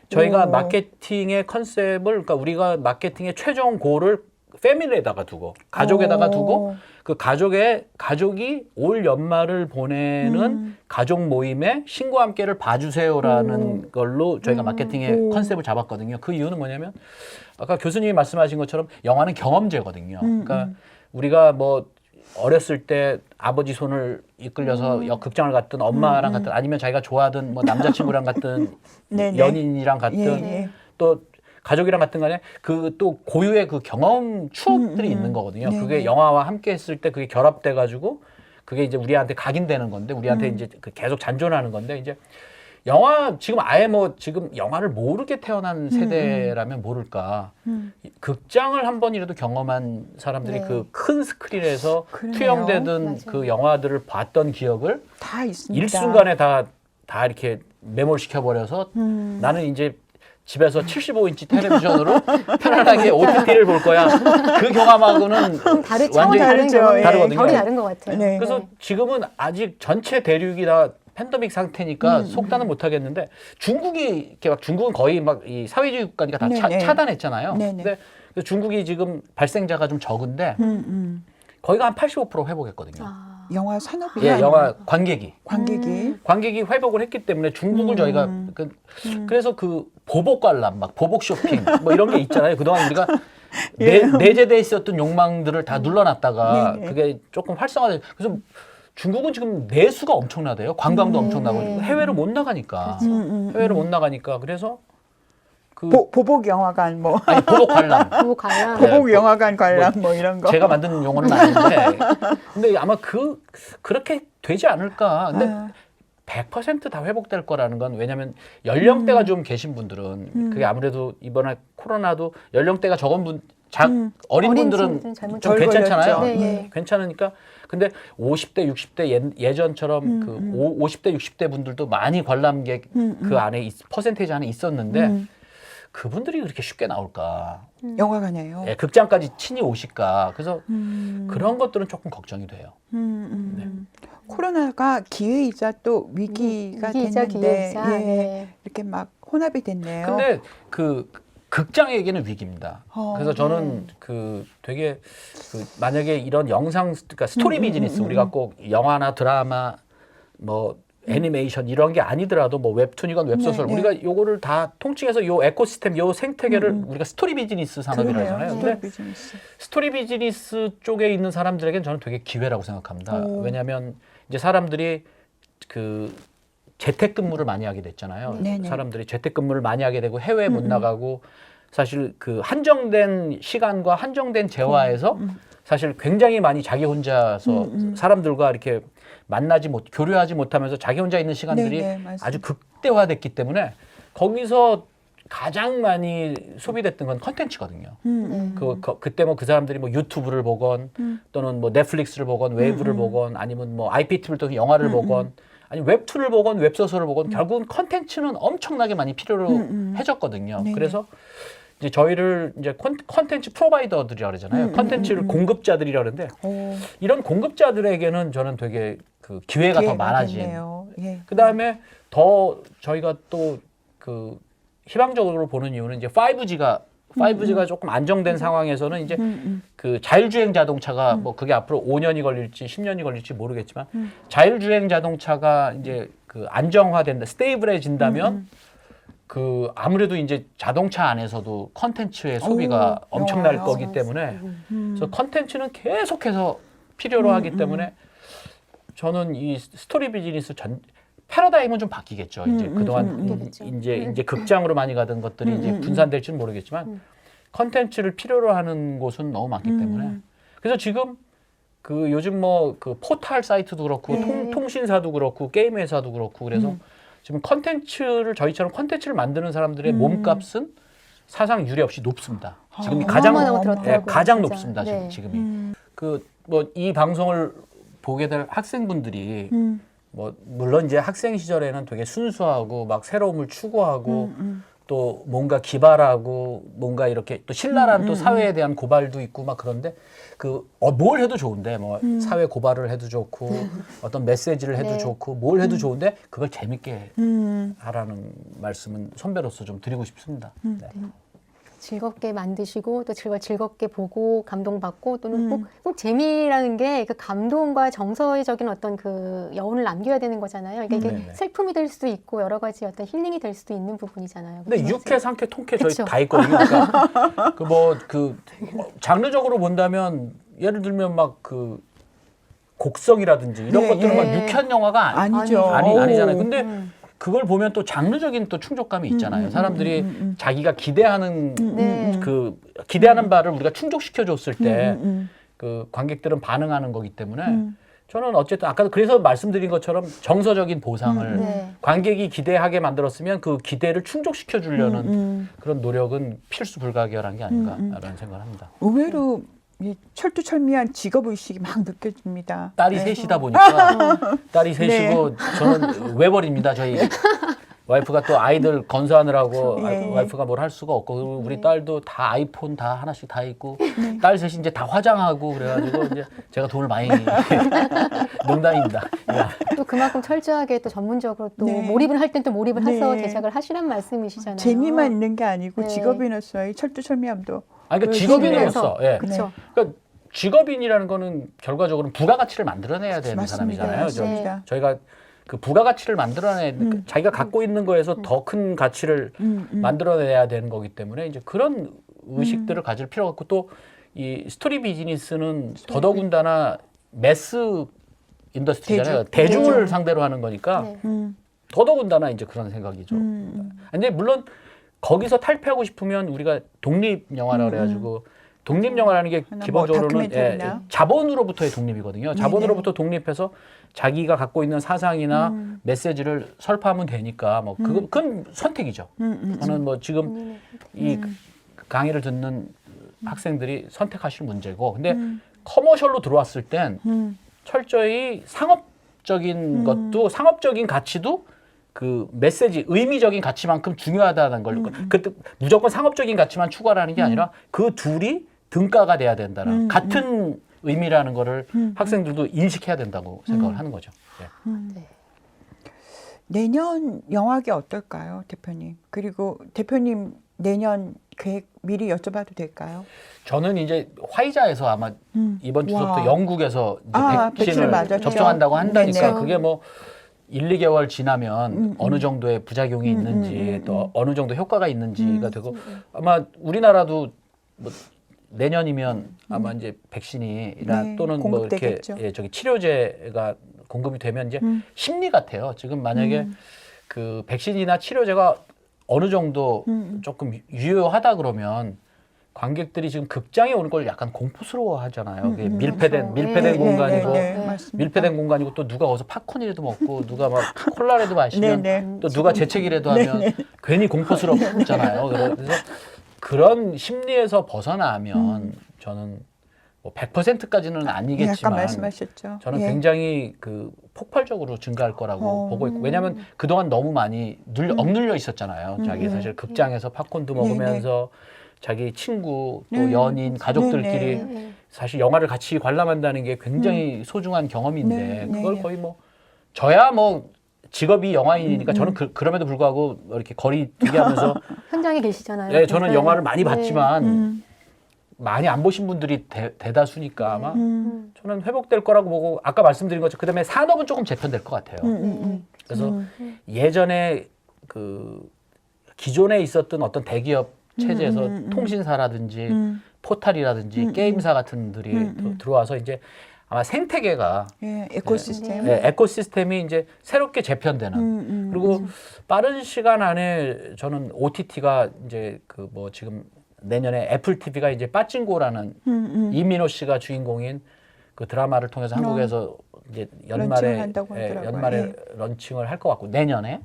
Speaker 2: 저희가
Speaker 1: 오.
Speaker 2: 마케팅의 컨셉을, 그러니까 우리가 마케팅의 최종 골을 패밀리에다가 두고, 가족에다가 두고, 그 가족이 올 연말을 보내는 가족 모임에 신과 함께를 봐주세요라는 걸로 저희가 마케팅의 컨셉을 잡았거든요. 그 이유는 뭐냐면 아까 교수님이 말씀하신 것처럼 영화는 경험제거든요. 그러니까 우리가 뭐 어렸을 때 아버지 손을 이끌려서 극장을 갔든 엄마랑 갔든 아니면 자기가 좋아하던 뭐 남자친구랑 갔든
Speaker 1: 네네.
Speaker 2: 연인이랑 갔든
Speaker 1: 예.
Speaker 2: 또 가족이랑 같은 간에 그 또 고유의 그 경험 추억들이 있는 거거든요.
Speaker 1: 네네.
Speaker 2: 그게 영화와 함께 했을 때 그게 결합돼 가지고 그게 이제 우리한테 각인되는 건데 우리한테 이제 그 계속 잔존하는 건데 이제 영화 지금 아예 뭐 지금 영화를 모르게 태어난 세대라면 모를까. 극장을 한 번이라도 경험한 사람들이
Speaker 3: 네.
Speaker 2: 그 큰 스크린에서
Speaker 1: 그러네요.
Speaker 2: 투영되던
Speaker 3: 맞아요.
Speaker 2: 그 영화들을 봤던 기억을
Speaker 1: 다 있습니다.
Speaker 2: 일순간에 다 이렇게 매몰시켜 버려서 나는 이제 집에서 75인치 텔레비전으로 편안하게 OTT를 볼 거야. 그 경험하고는
Speaker 3: 다른 차원이
Speaker 2: 완전히
Speaker 3: 다른
Speaker 1: 다르죠.
Speaker 3: 경험이
Speaker 1: 예.
Speaker 2: 다르거든요.
Speaker 3: 결이 다른 것 같아요.
Speaker 1: 네.
Speaker 2: 그래서 지금은 아직 전체 대륙이 다 팬데믹 상태니까 속단은 못 하겠는데 중국이 이렇게 막 중국은 거의 막 이 사회주의 국가니까 다
Speaker 1: 네네.
Speaker 2: 차단했잖아요.
Speaker 1: 네네.
Speaker 2: 근데 중국이 지금 발생자가 좀 적은데 거기가 한 85% 회복했거든요.
Speaker 3: 아.
Speaker 1: 영화 산업이
Speaker 2: 예, 영화 관객이
Speaker 1: 관객이
Speaker 2: 회복을 했기 때문에 중국을 저희가 그래서 그 보복 관람, 막 보복 쇼핑 뭐 이런 게 있잖아요. 그동안 우리가 내재돼 있었던 욕망들을 다 눌러놨다가
Speaker 1: 네네.
Speaker 2: 그게 조금 활성화돼. 그래서 중국은 지금 내수가 엄청나대요. 관광도 엄청나고 해외를 못 나가니까. 해외를 못 나가니까 그래서 그
Speaker 1: 보복 영화관 뭐
Speaker 2: 아니 보복 관람.
Speaker 3: 보고 가야.
Speaker 2: 네.
Speaker 1: 보복 영화관 관람 뭐 이런 거.
Speaker 2: 제가 만든 용어는 아닌데, 근데 아마 그렇게 되지 않을까. 근데 100% 회복될 거라는 건 왜냐하면 연령대가 좀 계신 분들은 그게 아무래도 이번에 코로나도 연령대가 적은 어린 분들은
Speaker 3: 친구들은 잘못
Speaker 2: 좀
Speaker 1: 덜
Speaker 2: 괜찮잖아요.
Speaker 1: 걸렸죠.
Speaker 3: 네.
Speaker 2: 괜찮으니까. 근데 50대, 60대 예전처럼 그 50대, 60대 분들도 많이 관람객 그 안에 퍼센테이지 안에 있었는데 그분들이 그렇게 쉽게 나올까?
Speaker 1: 영화관이에요.
Speaker 2: 예, 극장까지 친히 오실까? 그래서 그런 것들은 조금 걱정이 돼요.
Speaker 1: 코로나가 기회이자 또 위기가
Speaker 3: 위기이자
Speaker 1: 됐는데
Speaker 3: 기회이자,
Speaker 1: 예,
Speaker 3: 네.
Speaker 1: 이렇게 막 혼합이 됐네요.
Speaker 2: 근데 그 극장에게는 위기입니다. 그래서 저는
Speaker 1: 네.
Speaker 2: 그 되게 그 만약에 이런 영상 그러니까 스토리 비즈니스 우리가 꼭 영화나 드라마 뭐 애니메이션 이런 게 아니더라도 뭐 웹툰이건 웹소설
Speaker 1: 네, 네.
Speaker 2: 우리가 요거를 다 통칭해서 요 에코시스템 요 생태계를 우리가 스토리 비즈니스 산업이라고
Speaker 1: 그러네요.
Speaker 2: 하잖아요.
Speaker 1: 스토리
Speaker 2: 근데
Speaker 1: 비즈니스.
Speaker 2: 스토리 비즈니스 쪽에 있는 사람들에게는 저는 되게 기회라고 생각합니다. 왜냐하면 이제 사람들이 그 재택근무를 많이 하게 됐잖아요.
Speaker 1: 네네.
Speaker 2: 사람들이 재택근무를 많이 하게 되고 해외 못 나가고 사실 그 한정된 시간과 한정된 재화에서 사실 굉장히 많이 자기 혼자서 사람들과 이렇게 교류하지 못하면서 자기 혼자 있는 시간들이
Speaker 1: 네네, 맞습니다.
Speaker 2: 아주 극대화됐기 때문에 거기서 가장 많이 소비됐던 건 컨텐츠거든요. 그때 뭐 그 사람들이 뭐 유튜브를 보건 또는 뭐 넷플릭스를 보건 웨이브를 보건 아니면 뭐 IPTV를 통해 영화를 보건 아니 웹툰을 보건 웹소설을 보건 결국은 컨텐츠는 엄청나게 많이 필요로 해졌거든요.
Speaker 1: 네.
Speaker 2: 그래서 이제 저희를 이제 컨텐츠 프로바이더들이라 그러잖아요. 컨텐츠를 공급자들이라 그러는데 이런 공급자들에게는 저는 되게 그 기회가 더 많아진.
Speaker 1: 됐네요. 예.
Speaker 2: 그다음에 더 저희가 또 그 희망적으로 보는 이유는 이제 5G가 조금 안정된 상황에서는 이제 그 자율주행 자동차가 뭐 그게 앞으로 5년이 걸릴지 10년이 걸릴지 모르겠지만 자율주행 자동차가 이제 그 안정화된다, 스테이블해진다면 그 아무래도 이제 자동차 안에서도 컨텐츠의 소비가 엄청날
Speaker 1: 영화요.
Speaker 2: 거기 때문에 그래서 컨텐츠는 계속해서 필요로 하기 때문에 저는 이 스토리 비즈니스 패러다임은 좀 바뀌겠죠. 이제 그동안
Speaker 3: 바뀌겠죠.
Speaker 2: 이제 극장으로 많이 가던 것들이 이제 분산될지는 모르겠지만 컨텐츠를 필요로 하는 곳은 너무 많기 때문에 그래서 지금 그 요즘 뭐 그 포탈 사이트도 그렇고 통신사도 그렇고 게임 회사도 그렇고 그래서 지금 저희처럼 컨텐츠를 만드는 사람들의 몸값은 사상 유례 없이 높습니다. 지금이
Speaker 3: 어마어마하다고 들었더라고요,
Speaker 2: 가장
Speaker 3: 진짜.
Speaker 2: 높습니다.
Speaker 3: 네.
Speaker 2: 지금이 그 뭐 이 방송을 보게 될 학생분들이 뭐 물론 이제 학생 시절에는 되게 순수하고 막 새로움을 추구하고 또 뭔가 기발하고 뭔가 이렇게 또 신랄한 또 사회에 대한 고발도 있고 막 그런데 그 뭘 해도 좋은데 뭐 사회 고발을 해도 좋고 어떤 메시지를 해도
Speaker 3: 네.
Speaker 2: 좋고 뭘 해도 좋은데 그걸 재밌게 하라는 말씀은 선배로서 좀 드리고 싶습니다. 네.
Speaker 3: 즐겁게 만드시고 또 즐겁게 보고 감동받고 또는 꼭 재미라는 게 그 감동과 정서적인 어떤 그 여운을 남겨야 되는 거잖아요. 그러니까 이게
Speaker 2: 네네.
Speaker 3: 슬픔이 될 수도 있고 여러 가지 어떤 힐링이 될 수도 있는 부분이잖아요.
Speaker 2: 근데
Speaker 3: 그래서
Speaker 2: 육회, 상쾌, 통쾌 저희
Speaker 3: 그쵸.
Speaker 2: 다 있거든요. 그러니까 그 장르적으로 본다면 예를 들면 막 그 곡성이라든지 이런
Speaker 1: 네,
Speaker 2: 것들은 막
Speaker 3: 예.
Speaker 2: 유쾌한 영화가
Speaker 1: 아니죠.
Speaker 2: 아니잖아요.
Speaker 1: 오.
Speaker 2: 근데 그걸 보면 또 장르적인 또 충족감이 있잖아요. 사람들이 자기가 기대하는
Speaker 3: 네.
Speaker 2: 그 기대하는 바를 우리가 충족시켜 줬을 때 그 관객들은 반응하는 거기 때문에 저는 어쨌든 아까도 그래서 말씀드린 것처럼 정서적인 보상을
Speaker 3: 네.
Speaker 2: 관객이 기대하게 만들었으면 그 기대를 충족시켜 주려는 그런 노력은 필수 불가결한 게 아닌가라는 생각을 합니다.
Speaker 1: 의외로 이 철두철미한 직업의식이 막 느껴집니다.
Speaker 2: 딸이
Speaker 1: 네.
Speaker 2: 셋이다 보니까 딸이 셋이고
Speaker 1: 네.
Speaker 2: 저는 외벌입니다. 저희 와이프가 또 아이들 건사하느라고
Speaker 1: 네.
Speaker 2: 와이프가 뭘 할 수가 없고 그리고 우리 딸도 다 아이폰 다 하나씩 다 있고 딸 셋이 이제 다 화장하고 그래가지고 이제 제가 돈을 많이 농담입니다. 야.
Speaker 3: 또 그만큼 철저하게 또 전문적으로 또
Speaker 1: 네.
Speaker 3: 몰입을 할 땐 또 몰입을 해서
Speaker 1: 네.
Speaker 3: 제작을 하시란 말씀이시잖아요.
Speaker 1: 재미만 있는 게 아니고
Speaker 3: 네.
Speaker 1: 직업인으로서의 철두철미함도
Speaker 2: 아니 그러니까
Speaker 1: 그
Speaker 2: 직업인으로서 예.
Speaker 3: 그렇죠.
Speaker 2: 그러니까 직업인이라는 거는 결과적으로 부가가치를 만들어내야 되는
Speaker 1: 맞습니다.
Speaker 2: 사람이잖아요.
Speaker 1: 맞습니다.
Speaker 2: 저희가 그 부가가치를 만들어내는 자기가 갖고 있는 거에서 더 큰 가치를 만들어내야 되는 거기 때문에 이제 그런 의식들을 가질 필요가 있고 또 이 스토리 비즈니스는 더더군다나 매스 인더스트리잖아요. 대중을 상대로 하는 거니까
Speaker 3: 네.
Speaker 2: 더더군다나 이제 그런 생각이죠. 근데 물론 거기서 탈피하고 싶으면 우리가 독립 영화라 그래가지고 독립 영화라는 게
Speaker 1: 하나 뭐
Speaker 2: 기본적으로는
Speaker 1: 다큐멘터리나?
Speaker 2: 자본으로부터의 독립이거든요. 자본으로부터 독립해서 자기가 갖고 있는 사상이나 메시지를 설파하면 되니까 뭐 그건 선택이죠. 저는 뭐 지금 이 강의를 듣는 학생들이 선택하실 문제고, 근데 커머셜로 들어왔을 땐 철저히 상업적인 것도 상업적인 가치도 그 메시지 의미적인 가치만큼 중요하다는 걸 그때 무조건 상업적인 가치만 추구하라는 게 아니라 그 둘이 등가가 돼야 된다는 같은 의미라는 거를 학생들도 인식해야 된다고 생각을 하는 거죠. 네.
Speaker 3: 네.
Speaker 1: 내년 영화계 어떨까요, 대표님? 그리고 대표님 내년 계획 미리 여쭤봐도 될까요?
Speaker 2: 저는 이제 화이자에서 아마 이번 주부터
Speaker 1: 와.
Speaker 2: 영국에서 이제
Speaker 1: 백신을
Speaker 2: 백신을
Speaker 1: 맞았죠.
Speaker 2: 접종한다고 한다니까
Speaker 1: 네네.
Speaker 2: 그게 뭐 1, 2개월 지나면 어느 정도의 부작용이 있는지 또 어느 정도 효과가 있는지가 되고 아마 우리나라도 뭐 내년이면 아마 이제 백신이나
Speaker 1: 네,
Speaker 2: 또는 뭐 이렇게
Speaker 1: 공급되겠죠.
Speaker 2: 예, 저기 치료제가 공급이 되면 이제 심리 같아요. 지금 만약에 그 백신이나 치료제가 어느 정도 조금 유효하다 그러면 관객들이 지금 극장에 오는 걸 약간 공포스러워 하잖아요. 그게 밀폐된
Speaker 3: 네,
Speaker 2: 공간이고
Speaker 1: 맞습니다.
Speaker 2: 밀폐된 공간이고 또 누가 어서 팝콘이라도 먹고 누가 막 콜라라도 마시면
Speaker 1: 네네.
Speaker 2: 또 누가 재채기라도 하면 괜히 공포스럽잖아요. 그래서 그런 심리에서 벗어나면 저는 뭐 100%까지는
Speaker 1: 약간
Speaker 2: 아니겠지만
Speaker 1: 말씀하셨죠.
Speaker 2: 저는
Speaker 1: 예.
Speaker 2: 굉장히 그 폭발적으로 증가할 거라고
Speaker 1: 어.
Speaker 2: 보고 있고 왜냐하면 그동안 너무 많이 억눌려 있었잖아요. 자기 사실 극장에서 팝콘도 먹으면서 자기 친구 또 연인 가족들끼리
Speaker 3: 네.
Speaker 2: 사실 영화를 같이 관람한다는 게 굉장히 소중한 경험인데
Speaker 1: 네, 네,
Speaker 2: 그걸
Speaker 1: 네.
Speaker 2: 거의 뭐 저야 뭐 직업이 영화인이니까 저는 그럼에도 불구하고 이렇게 거리 두기 하면서
Speaker 3: 현장에 계시잖아요.
Speaker 2: 네, 저는
Speaker 3: 네.
Speaker 2: 영화를 많이
Speaker 3: 네.
Speaker 2: 봤지만 많이 안 보신 분들이 대다수니까 아마 저는 회복될 거라고 보고 아까 말씀드린 것처럼 그다음에 산업은 조금 재편될 것 같아요. 그래서 예전에 그 기존에 있었던 어떤 대기업 체제에서 통신사라든지 포탈이라든지 게임사 같은들이 들어와서 이제 아마 생태계가
Speaker 1: 예, 에코시스템.
Speaker 2: 네, 에코시스템이 이제 새롭게 재편되는 그리고 빠른 시간 안에 저는 OTT가 이제 그 뭐 지금 내년에 애플 TV가 이제 빠찡고라는 이민호 씨가 주인공인 그 드라마를 통해서 한국에서 이제 연말에
Speaker 1: 런칭한다고 하더라고요.
Speaker 2: 연말에
Speaker 1: 예.
Speaker 2: 런칭을 할 것 같고 내년에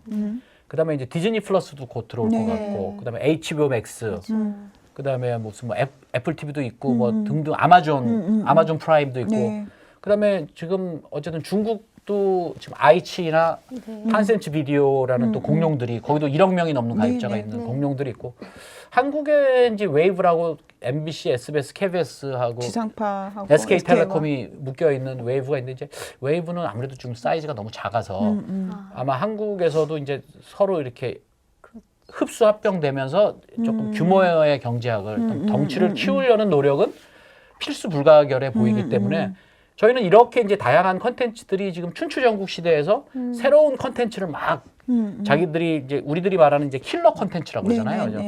Speaker 2: 그다음에 이제 디즈니 플러스도 곧 들어올 것
Speaker 1: 네.
Speaker 2: 같고 그다음에 HBO 맥스 그다음에 무슨 뭐 애플 TV도 있고 뭐 등등 아마존 프라임도 있고
Speaker 1: 네.
Speaker 2: 그다음에 지금 어쨌든 중국도 또 지금 아이치나
Speaker 3: 네.
Speaker 2: 탄센트 비디오라는 또 공룡들이 거기도 1억 명이 넘는 가입자가
Speaker 1: 네,
Speaker 2: 있는
Speaker 3: 네.
Speaker 2: 공룡들이 있고 한국에 이제 웨이브라고 MBC, SBS, KBS하고
Speaker 1: 지상파하고
Speaker 2: SK텔레콤이 묶여 있는 웨이브가 있는데 이제 웨이브는 아무래도 좀 사이즈가 너무 작아서 아마 한국에서도 이제 서로 이렇게 흡수 합병되면서 조금 규모의 경제학을 덩치를 키우려는 노력은 필수 불가결해 보이기 때문에 저희는 이렇게 이제 다양한 컨텐츠들이 지금 춘추전국 시대에서 새로운 컨텐츠를 막 자기들이 이제 우리들이 말하는 이제 킬러 컨텐츠라고 그러잖아요. 그죠?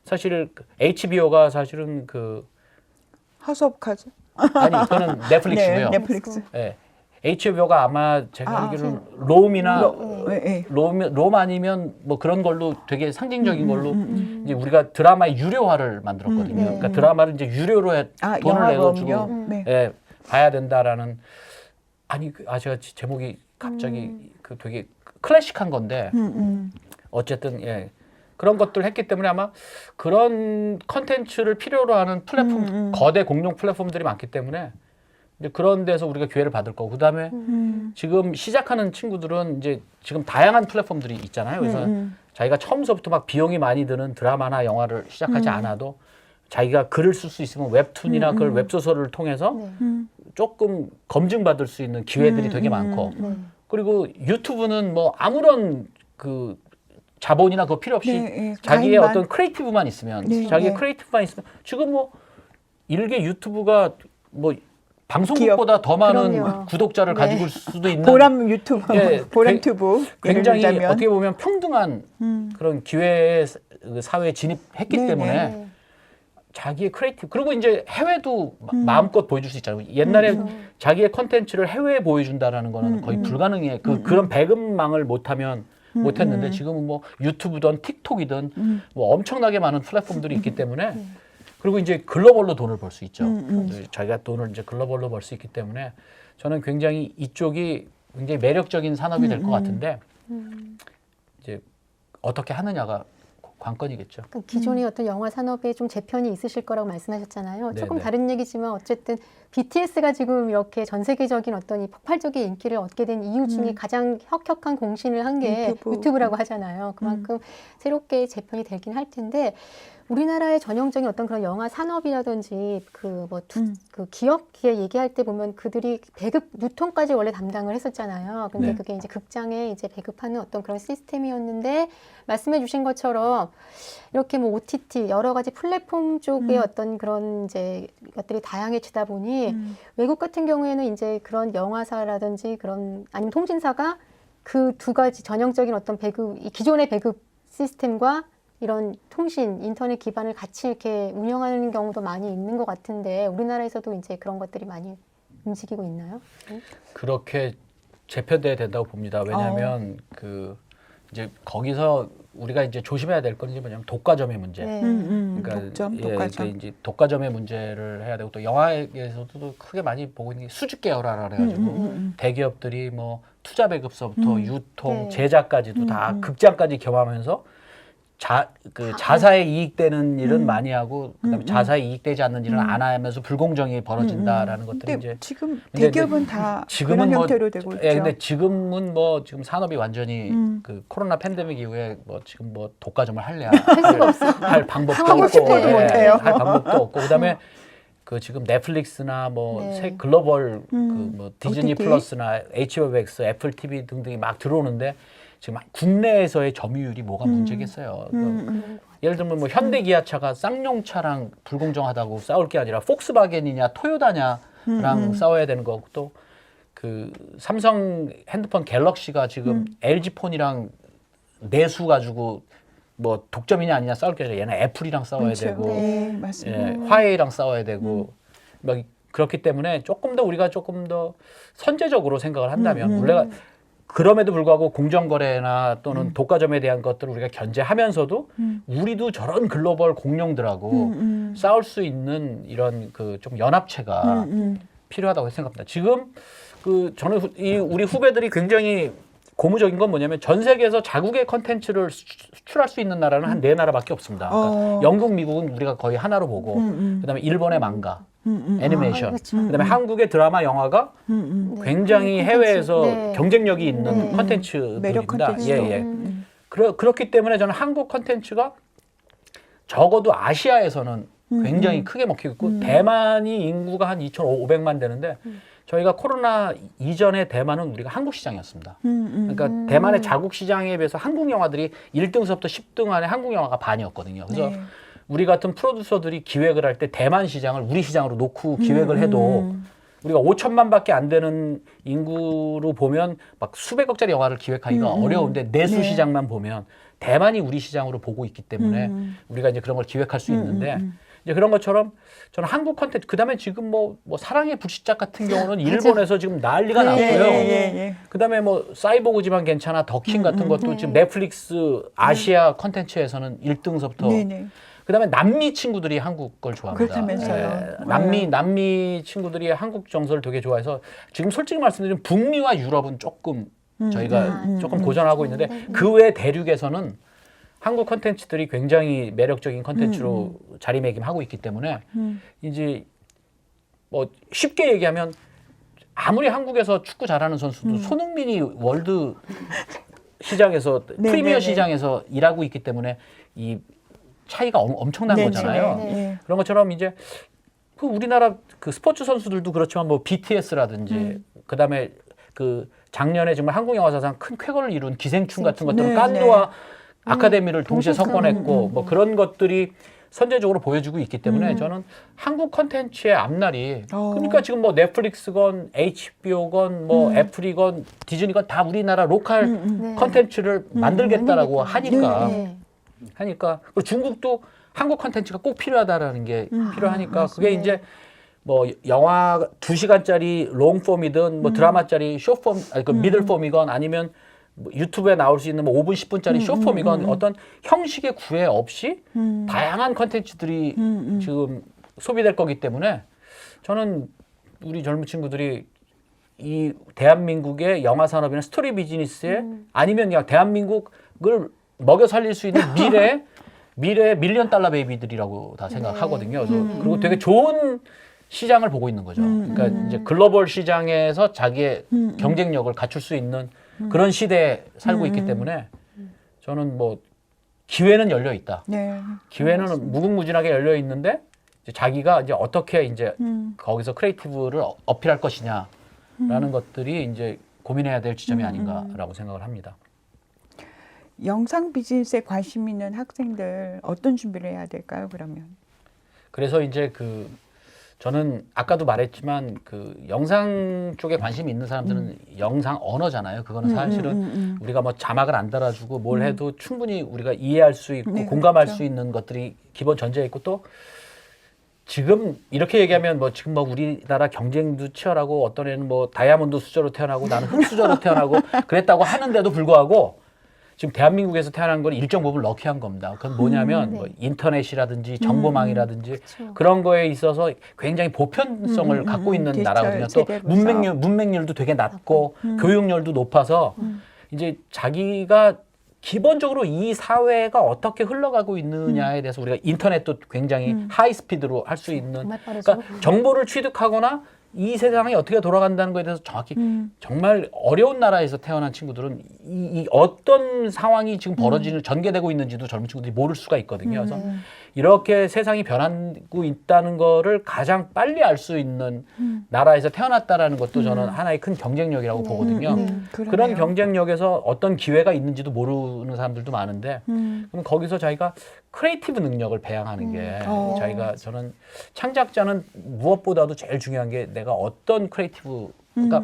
Speaker 2: 사실 HBO가 사실은 그
Speaker 1: 하우스 오브 카즈.
Speaker 2: 아니 그거는 넷플릭스고요.
Speaker 1: 네, 넷플릭스.
Speaker 2: 네. HBO가 아마 제가
Speaker 1: 아,
Speaker 2: 알기로는 롬이나
Speaker 1: 네.
Speaker 2: 롬 아니면 뭐 그런 걸로 되게 상징적인 걸로 이제 우리가 드라마의 유료화를 만들었거든요.
Speaker 3: 네.
Speaker 2: 그러니까 드라마를 이제 유료로 돈을 내가지고 예, 봐야 된다라는 아니 제가 제목이 갑자기 그 되게 클래식한 건데 어쨌든 예. 그런 것들을 했기 때문에 아마 그런 컨텐츠를 필요로 하는 플랫폼 거대 공룡 플랫폼들이 많기 때문에 이제 그런 데서 우리가 기회를 받을 거고 그다음에 지금 시작하는 친구들은 이제 지금 다양한 플랫폼들이 있잖아요. 그래서 자기가 처음서부터 막 비용이 많이 드는 드라마나 영화를 시작하지 않아도 자기가 글을 쓸 수 있으면 웹툰이나 그걸 웹소설을 통해서
Speaker 3: 네.
Speaker 2: 조금 검증받을 수 있는 기회들이 되게 많고
Speaker 3: 네.
Speaker 2: 그리고 유튜브는 뭐 아무런 그 자본이나 그거 필요 없이
Speaker 1: 네,
Speaker 2: 자기의
Speaker 1: 가입만.
Speaker 2: 어떤 크리에이티브만 있으면
Speaker 1: 네,
Speaker 2: 자기의
Speaker 1: 네.
Speaker 2: 크리에이티브만 있으면 지금 뭐 일개 유튜브가 뭐 방송국보다 더 많은
Speaker 3: 그럼요.
Speaker 2: 구독자를
Speaker 3: 네.
Speaker 2: 가지고 있을 수도 있는
Speaker 1: 보람 유튜브,
Speaker 2: 예,
Speaker 1: 보람 튜브.
Speaker 2: 굉장히
Speaker 1: 예를 들자면.
Speaker 2: 어떻게 보면 평등한 그런 기회의 사회에 진입했기
Speaker 1: 네,
Speaker 2: 때문에
Speaker 3: 네.
Speaker 2: 자기의 크리에이티브 그리고 이제 해외도 마음껏 보여줄 수 있잖아요. 옛날에 자기의 컨텐츠를 해외에 보여준다라는 거는 거의 불가능해. 그런 배급망을 못하면 못했는데 지금은 뭐 유튜브든 틱톡이든 뭐 엄청나게 많은 플랫폼들이 있기 때문에 그리고 이제 글로벌로 돈을 벌 수 있죠. 자기가 돈을 이제 글로벌로 벌 수 있기 때문에 저는 굉장히 이쪽이 굉장히 매력적인 산업이 될 것 같은데 이제 어떻게 하느냐가 관건이겠죠.
Speaker 3: 그러니까 기존의 어떤 영화 산업에 좀 재편이 있으실 거라고 말씀하셨잖아요. 조금
Speaker 2: 네네.
Speaker 3: 다른 얘기지만 어쨌든 BTS가 지금 이렇게 전 세계적인 어떤 이 폭발적인 인기를 얻게 된 이유 중에 가장 혁혁한 공신을 한 게 유튜브라고 하잖아요. 그만큼 새롭게 재편이 되긴 할 텐데 우리나라의 전형적인 어떤 그런 영화 산업이라든지 그 기업계 얘기할 때 보면 그들이 배급 유통까지 원래 담당을 했었잖아요. 근데
Speaker 2: 네.
Speaker 3: 그게 이제 극장에 이제 배급하는 어떤 그런 시스템이었는데 말씀해 주신 것처럼 이렇게 뭐 OTT 여러 가지 플랫폼 쪽의 어떤 그런 이제 것들이 다양해지다 보니 외국 같은 경우에는 이제 그런 영화사라든지 그런 아니면 통신사가 그 두 가지 전형적인 어떤 이 기존의 배급 시스템과 이런 통신, 인터넷 기반을 같이 이렇게 운영하는 경우도 많이 있는 것 같은데 우리나라에서도 이제 그런 것들이 많이 움직이고 있나요?
Speaker 2: 그렇게 재편돼야 된다고 봅니다. 왜냐하면 그 이제 거기서 우리가 이제 조심해야 될 건 이제 뭐냐면 독과점의 문제.
Speaker 3: 네.
Speaker 1: 독점,
Speaker 2: 예,
Speaker 1: 독과점.
Speaker 2: 이게 이제 독과점의 문제를 해야 되고 또 영화에서도 크게 많이 보고 있는 게 수직 계열화라 그래가지고 대기업들이 뭐 투자 배급서부터 유통,
Speaker 3: 네.
Speaker 2: 제작까지도 다 극장까지 겸하면서 자사에 이익되는 일은 많이 하고 그다음에 자사에 이익되지 않는 일은 안 하면서 불공정이 벌어진다라는 것들이
Speaker 1: 근데
Speaker 2: 이제
Speaker 1: 지금
Speaker 2: 근데
Speaker 1: 대기업은 다
Speaker 2: 지금은
Speaker 1: 그런
Speaker 2: 뭐,
Speaker 1: 형태로 되고 있죠.
Speaker 2: 예, 근데 지금은 뭐 지금 산업이 완전히 그 코로나 팬데믹 이후에 뭐 지금 뭐 독과점을 할래야 할 방법도
Speaker 3: 하고
Speaker 2: 없고
Speaker 3: 싶어도
Speaker 1: 못해요.
Speaker 2: 할 방법도 없고 그다음에 그 지금 넷플릭스나 뭐
Speaker 3: 네.
Speaker 2: 글로벌 그 뭐 디즈니
Speaker 1: OTT?
Speaker 2: 플러스나 HBO Max, 애플 TV 등등이 막 들어오는데 지금 국내에서의 점유율이 뭐가 문제겠어요. 예를 들면 뭐 현대기아차가 쌍용차랑 불공정하다고 싸울 게 아니라 폭스바겐이냐 토요타냐랑 싸워야 되는 거고 또 그 삼성 핸드폰 갤럭시가 지금 LG 폰이랑 내수 가지고 뭐 독점이냐 아니냐 싸울 게 아니라 얘는 애플이랑 싸워야
Speaker 1: 그렇죠.
Speaker 2: 되고
Speaker 1: 네, 맞습니다.
Speaker 2: 예, 화웨이랑 싸워야 되고 막 그렇기 때문에 조금 더 우리가 조금 더 선제적으로 생각을 한다면 우리가 그럼에도 불구하고 공정거래나 또는 독과점에 대한 것들을 우리가 견제하면서도 우리도 저런 글로벌 공룡들하고 싸울 수 있는 이런 그 좀 연합체가 필요하다고 생각합니다. 지금 그 저는 우리 후배들이 굉장히 고무적인 건 뭐냐면 전 세계에서 자국의 컨텐츠를 수출할 수 있는 나라는 한 4나라밖에 없습니다. 그러니까 영국, 미국은 우리가 거의 하나로 보고 그다음에 일본의 망가, 애니메이션.
Speaker 3: 그렇죠.
Speaker 2: 그다음에 한국의 드라마, 영화가
Speaker 3: 네.
Speaker 2: 굉장히
Speaker 3: 콘텐츠.
Speaker 2: 해외에서
Speaker 3: 네.
Speaker 2: 경쟁력이 있는
Speaker 3: 네.
Speaker 2: 컨텐츠들입니다.
Speaker 1: 매력 컨텐츠.
Speaker 2: 예, 예. 그렇기 때문에 저는 한국 컨텐츠가 적어도 아시아에서는 굉장히 크게 먹히고 있고 대만이 인구가 한 2,500만 되는데 저희가 코로나 이전에 대만은 우리가 한국 시장이었습니다. 그러니까 대만의 자국 시장에 비해서 한국 영화들이 1등서부터 10등 안에 한국 영화가 반이었거든요. 그래서
Speaker 1: 네.
Speaker 2: 우리 같은 프로듀서들이 기획을 할 때 대만 시장을 우리 시장으로 놓고 기획을 해도 우리가 5천만밖에 안 되는 인구로 보면 막 수백억짜리 영화를 기획하기가 어려운데 내수
Speaker 1: 네.
Speaker 2: 시장만 보면 대만이 우리 시장으로 보고 있기 때문에 우리가 이제 그런 걸 기획할 수 있는데 이제 그런 것처럼 저는 한국 컨텐츠 그다음에 지금 뭐 사랑의 불시착 같은 경우는 일본에서 지금 난리가
Speaker 3: 네.
Speaker 2: 났고요.
Speaker 1: 예.
Speaker 2: 그다음에 뭐 사이보그지만 괜찮아 더킹 같은 것도 지금 넷플릭스 아시아 컨텐츠에서는 1등서부터
Speaker 1: 네네.
Speaker 2: 그다음에 남미 친구들이 한국 걸 좋아합니다.
Speaker 1: 그렇다면서요.
Speaker 2: 남미 친구들이 한국 정서를 되게 좋아해서 지금 솔직히 말씀드리면 북미와 유럽은 조금 저희가 조금 고전하고 있는데 그 외 대륙에서는 한국 컨텐츠들이 굉장히 매력적인 컨텐츠로 자리매김하고 있기 때문에 이제 뭐 쉽게 얘기하면 아무리 한국에서 축구 잘하는 선수도 손흥민이 월드 시장에서
Speaker 1: 네,
Speaker 2: 프리미어
Speaker 1: 네, 네.
Speaker 2: 시장에서 일하고 있기 때문에 이 차이가 엄청난
Speaker 1: 네,
Speaker 2: 거잖아요.
Speaker 1: 네, 네.
Speaker 2: 그런 것처럼 이제 그 우리나라 그 스포츠 선수들도 그렇지만 뭐 BTS라든지 그다음에 그 작년에 정말 한국 영화 사상 큰 쾌거를 이룬 기생충 같은 것들은
Speaker 1: 네,
Speaker 2: 깐느와 아카데미를 동시에
Speaker 3: 동시에
Speaker 2: 석권했고 뭐 그런 것들이 선제적으로 보여주고 있기 때문에 저는 한국 컨텐츠의 앞날이 그러니까 지금 뭐 넷플릭스건 HBO건 뭐 애플이건 디즈니건 다 우리나라 로컬
Speaker 3: 네.
Speaker 2: 컨텐츠를 만들겠다라고 하니까
Speaker 3: 네.
Speaker 2: 그리고 중국도 한국 컨텐츠가 꼭 필요하다라는 게 필요하니까 그게 이제 뭐 영화 2시간짜리 롱폼이든 뭐 드라마짜리 쇼폼 아니 그 미들폼이건 아니면 뭐 유튜브에 나올 수 있는 뭐 5분 10분짜리 쇼폼이건 어떤 형식의 구애 없이 다양한 컨텐츠들이 지금 소비될 거기 때문에 저는 우리 젊은 친구들이 이 대한민국의 영화 산업이나 스토리 비즈니스에 아니면 그냥 대한민국을 먹여 살릴 수 있는 미래 밀리언 달러 베이비들이라고 다 생각하거든요. 그래서 그리고 되게 좋은 시장을 보고 있는 거죠. 그러니까 이제 글로벌 시장에서 자기의 경쟁력을 갖출 수 있는 그런 시대에 살고 있기 때문에 저는 뭐 기회는 열려 있다.
Speaker 1: 네.
Speaker 2: 기회는 무궁무진하게 열려 있는데 이제 자기가 이제 어떻게 이제 거기서 크리에이티브를 어필할 것이냐라는 것들이 이제 고민해야 될 지점이 아닌가라고 생각을 합니다.
Speaker 1: 영상 비즈니스에 관심 있는 학생들 어떤 준비를 해야 될까요, 그러면?
Speaker 2: 그래서 이제 그 저는 아까도 말했지만 그 영상 쪽에 관심이 있는 사람들은 영상 언어잖아요. 그거는 사실은 우리가 뭐 자막을 안 달아주고 뭘 해도 충분히 우리가 이해할 수 있고
Speaker 1: 네,
Speaker 2: 공감할
Speaker 1: 그렇죠.
Speaker 2: 수 있는 것들이 기본 전제에 있고 또 지금 이렇게 얘기하면 뭐 지금 뭐 우리나라 경쟁도 치열하고 어떤 애는 뭐 다이아몬드 수저로 태어나고 나는 흙 수저로 태어나고 그랬다고 하는데도 불구하고 지금 대한민국에서 태어난 건 일정 부분 럭키한 겁니다. 그건 뭐냐면 뭐 인터넷이라든지 정보망이라든지 그런 거에 있어서 굉장히 보편성을 갖고 있는
Speaker 1: 디지털
Speaker 2: 나라거든요. 또
Speaker 1: 세대로서.
Speaker 2: 문맹률도 되게 낮고 교육열도 높아서 이제 자기가 기본적으로 이 사회가 어떻게 흘러가고 있느냐에 대해서 우리가 인터넷도 굉장히 하이 스피드로 할 수 있는
Speaker 3: 정말 빠르죠.
Speaker 2: 그러니까 정보를 취득하거나 이 세상이 어떻게 돌아간다는 것에 대해서 정확히 정말 어려운 나라에서 태어난 친구들은 이 어떤 상황이 지금 벌어지는 전개되고 있는지도 젊은 친구들이 모를 수가 있거든요. 그래서 이렇게 세상이 변하고 있다는 거를 가장 빨리 알 수 있는 나라에서 태어났다라는 것도 저는 하나의 큰 경쟁력이라고 보거든요. 그런
Speaker 1: 그러네요.
Speaker 2: 경쟁력에서 어떤 기회가 있는지도 모르는 사람들도 많은데 그럼 거기서 자기가 크리에이티브 능력을 배양하는 게 자기가 저는 창작자는 무엇보다도 제일 중요한 게 내가 어떤 크리에이티브 그러니까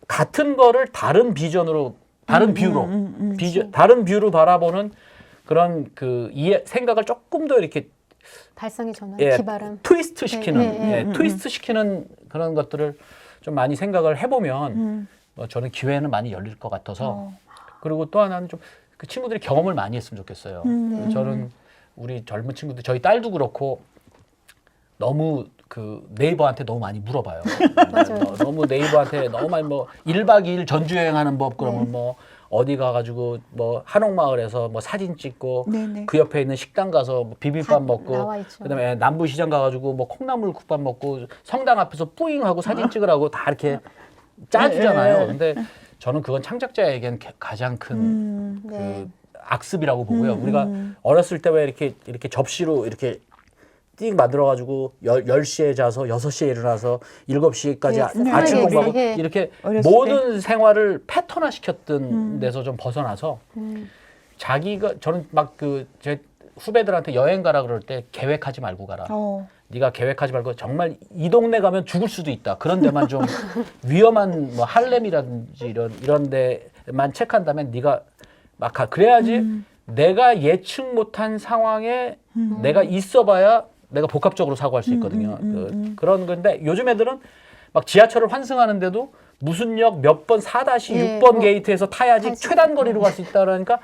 Speaker 2: 같은 거를 다른 비전으로 다른 뷰로 다른 뷰로 바라보는 그런 그 생각을 조금 더 이렇게
Speaker 3: 발상의 전환,
Speaker 2: 예,
Speaker 3: 기발함.
Speaker 2: 트위스트 시키는
Speaker 3: 예,
Speaker 2: 트위스트 시키는 그런 것들을 좀 많이 생각을 해보면 저는 기회는 많이 열릴 것 같아서 그리고 또 하나는 좀 그 친구들이 경험을 많이 했으면 좋겠어요. 저는 우리 젊은 친구들 저희 딸도 그렇고 너무 그 네이버한테 너무 많이 물어봐요.
Speaker 3: 맞아요.
Speaker 2: 너무 네이버한테 너무 많이 뭐 1박 2일 전주 여행하는 법 그러면 뭐 어디 가가지고 뭐 한옥마을에서 뭐 사진 찍고
Speaker 1: 네네.
Speaker 2: 그 옆에 있는 식당 가서 뭐 비빔밥 먹고
Speaker 3: 나와 있죠.
Speaker 2: 그다음에 남부시장 가가지고 뭐 콩나물 국밥 먹고 성당 앞에서 뿌잉하고 사진 찍으라고 다 이렇게 짜주잖아요. 근데 저는 그건 창작자에겐 가장 큰 그
Speaker 3: 네.
Speaker 2: 악습이라고 보고요. 우리가 어렸을 때 왜 이렇게 접시로 이렇게 띵 만들어가지고 10시에 자서 6시에 일어나서 7시까지
Speaker 3: 네,
Speaker 2: 아침
Speaker 3: 네,
Speaker 2: 공부하고
Speaker 3: 네.
Speaker 2: 이렇게
Speaker 1: 어렸을
Speaker 2: 모든 생활을 패턴화 시켰던 데서 좀 벗어나서 자기가 저는 막 그 제 후배들한테 여행 가라 그럴 때 계획하지 말고 가라. 네가 계획하지 말고 정말 이 동네 가면 죽을 수도 있다. 그런 데만 좀 위험한 뭐 할렘이라든지 이런 데만 체크한다면 네가 막 가. 그래야지 내가 예측 못한 상황에 내가 있어봐야 내가 복합적으로 사고할 수 있거든요. 그런 건데 요즘 애들은 막 지하철을 환승하는데도 무슨 역 몇 번 4-6번
Speaker 3: 예, 뭐,
Speaker 2: 게이트에서 타야지
Speaker 3: 탈 수
Speaker 2: 최단 거리로 갈 수 있다 그러니까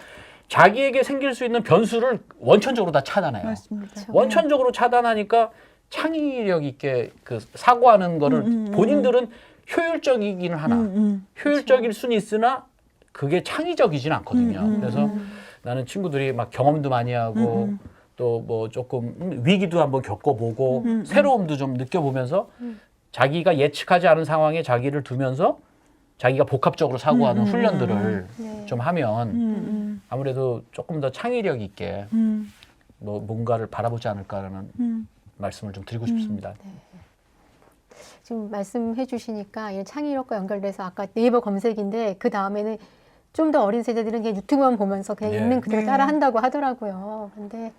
Speaker 2: 자기에게 생길 수 있는 변수를 원천적으로 다 차단해요.
Speaker 1: 맞습니다.
Speaker 3: 그렇죠.
Speaker 2: 원천적으로 차단하니까 창의력 있게 그 사고하는 거를 본인들은 효율적이기는 하나 효율적일 수는 있으나 그게 창의적이진 않거든요. 그래서 나는 친구들이 막 경험도 많이 하고 또 뭐 조금 위기도 한번 겪어보고 새로움도 좀 느껴보면서 자기가 예측하지 않은 상황에 자기를 두면서 자기가 복합적으로 사고하는 훈련들을
Speaker 3: 네.
Speaker 2: 좀 하면 아무래도 조금 더 창의력 있게 뭐 뭔가를 바라보지 않을까라는 말씀을 좀 드리고 싶습니다.
Speaker 3: 지금 말씀해 주시니까 이 창의력과 연결돼서 아까 네이버 검색인데 그 다음에는 좀 더 어린 세대들은 그냥 유튜브만 보면서 그냥
Speaker 2: 네.
Speaker 3: 있는 그대로
Speaker 1: 네.
Speaker 3: 따라 한다고 하더라고요. 근데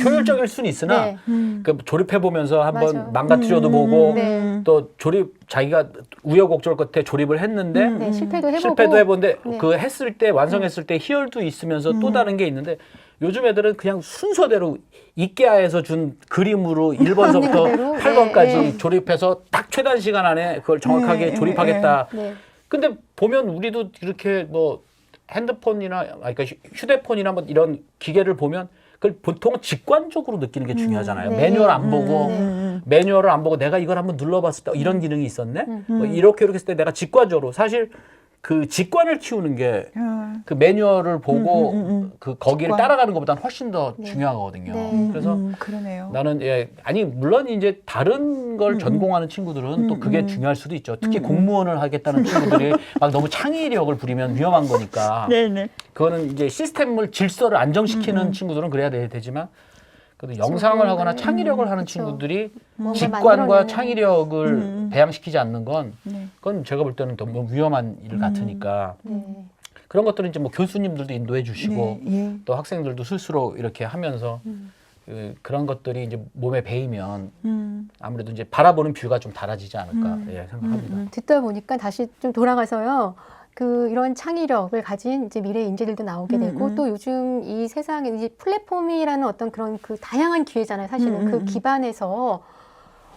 Speaker 2: 효율적일 수는 있으나
Speaker 3: 네.
Speaker 2: 그 조립해 보면서 한번
Speaker 3: 맞아.
Speaker 2: 망가뜨려도 보고
Speaker 3: 네.
Speaker 2: 또 조립 자기가 우여곡절 끝에 조립을 했는데
Speaker 3: 네, 실패도 해보고
Speaker 2: 실패도 해본데
Speaker 3: 네.
Speaker 2: 그 했을 때 완성했을 때 희열도 있으면서 또 다른 게 있는데 요즘 애들은 그냥 순서대로 이케아에서 준 그림으로 1번서부터
Speaker 3: 그대로?
Speaker 2: 8번까지
Speaker 3: 네.
Speaker 2: 조립해서 딱 최단 시간 안에 그걸 정확하게
Speaker 1: 네,
Speaker 2: 조립하겠다.
Speaker 3: 네.
Speaker 2: 근데 보면 우리도 이렇게 뭐 핸드폰이나 그러니까 휴대폰이나 뭐 이런 기계를 보면 그걸 보통 직관적으로 느끼는 게 중요하잖아요.
Speaker 3: 네.
Speaker 2: 매뉴얼 안 보고
Speaker 3: 네.
Speaker 2: 매뉴얼을 안 보고 내가 이걸 한번 눌러봤을 때 이런 기능이 있었네. 뭐 이렇게 했을 때 내가 직관적으로 사실 그 직관을 키우는 게 그 매뉴얼을 보고 그 거기를
Speaker 1: 직관.
Speaker 2: 따라가는 것보다는 훨씬 더
Speaker 3: 네.
Speaker 2: 중요하거든요.
Speaker 3: 네.
Speaker 2: 그래서
Speaker 1: 그러네요.
Speaker 2: 나는 아니 물론 이제 다른 걸 전공하는 친구들은 또 그게 중요할 수도 있죠. 특히 공무원을 하겠다는 친구들이 막 너무 창의력을 부리면 위험한 거니까.
Speaker 1: 네네.
Speaker 2: 그거는 이제 시스템을 질서를 안정시키는 친구들은 그래야 되지만 그래도 영상을 하거나 창의력을 하는
Speaker 3: 그쵸.
Speaker 2: 친구들이
Speaker 3: 뭔가
Speaker 2: 직관과
Speaker 3: 만들어내는.
Speaker 2: 창의력을 배양시키지 않는 건
Speaker 1: 네.
Speaker 2: 그건 제가 볼 때는 너무 위험한 일 같으니까
Speaker 3: 네.
Speaker 2: 그런 것들은 이제 뭐 교수님들도 인도해 주시고
Speaker 1: 네, 예.
Speaker 2: 또 학생들도 스스로 이렇게 하면서 그런 것들이 이제 몸에 배이면 아무래도 이제 바라보는 뷰가 좀 달라지지 않을까 예, 생각합니다.
Speaker 3: 듣다 보니까 다시 좀 돌아가서요. 그 이런 창의력을 가진 이제 미래 인재들도 나오게 되고 또 요즘 이 세상에 이제 플랫폼이라는 어떤 그런 그 다양한 기회잖아요. 사실은 그 기반에서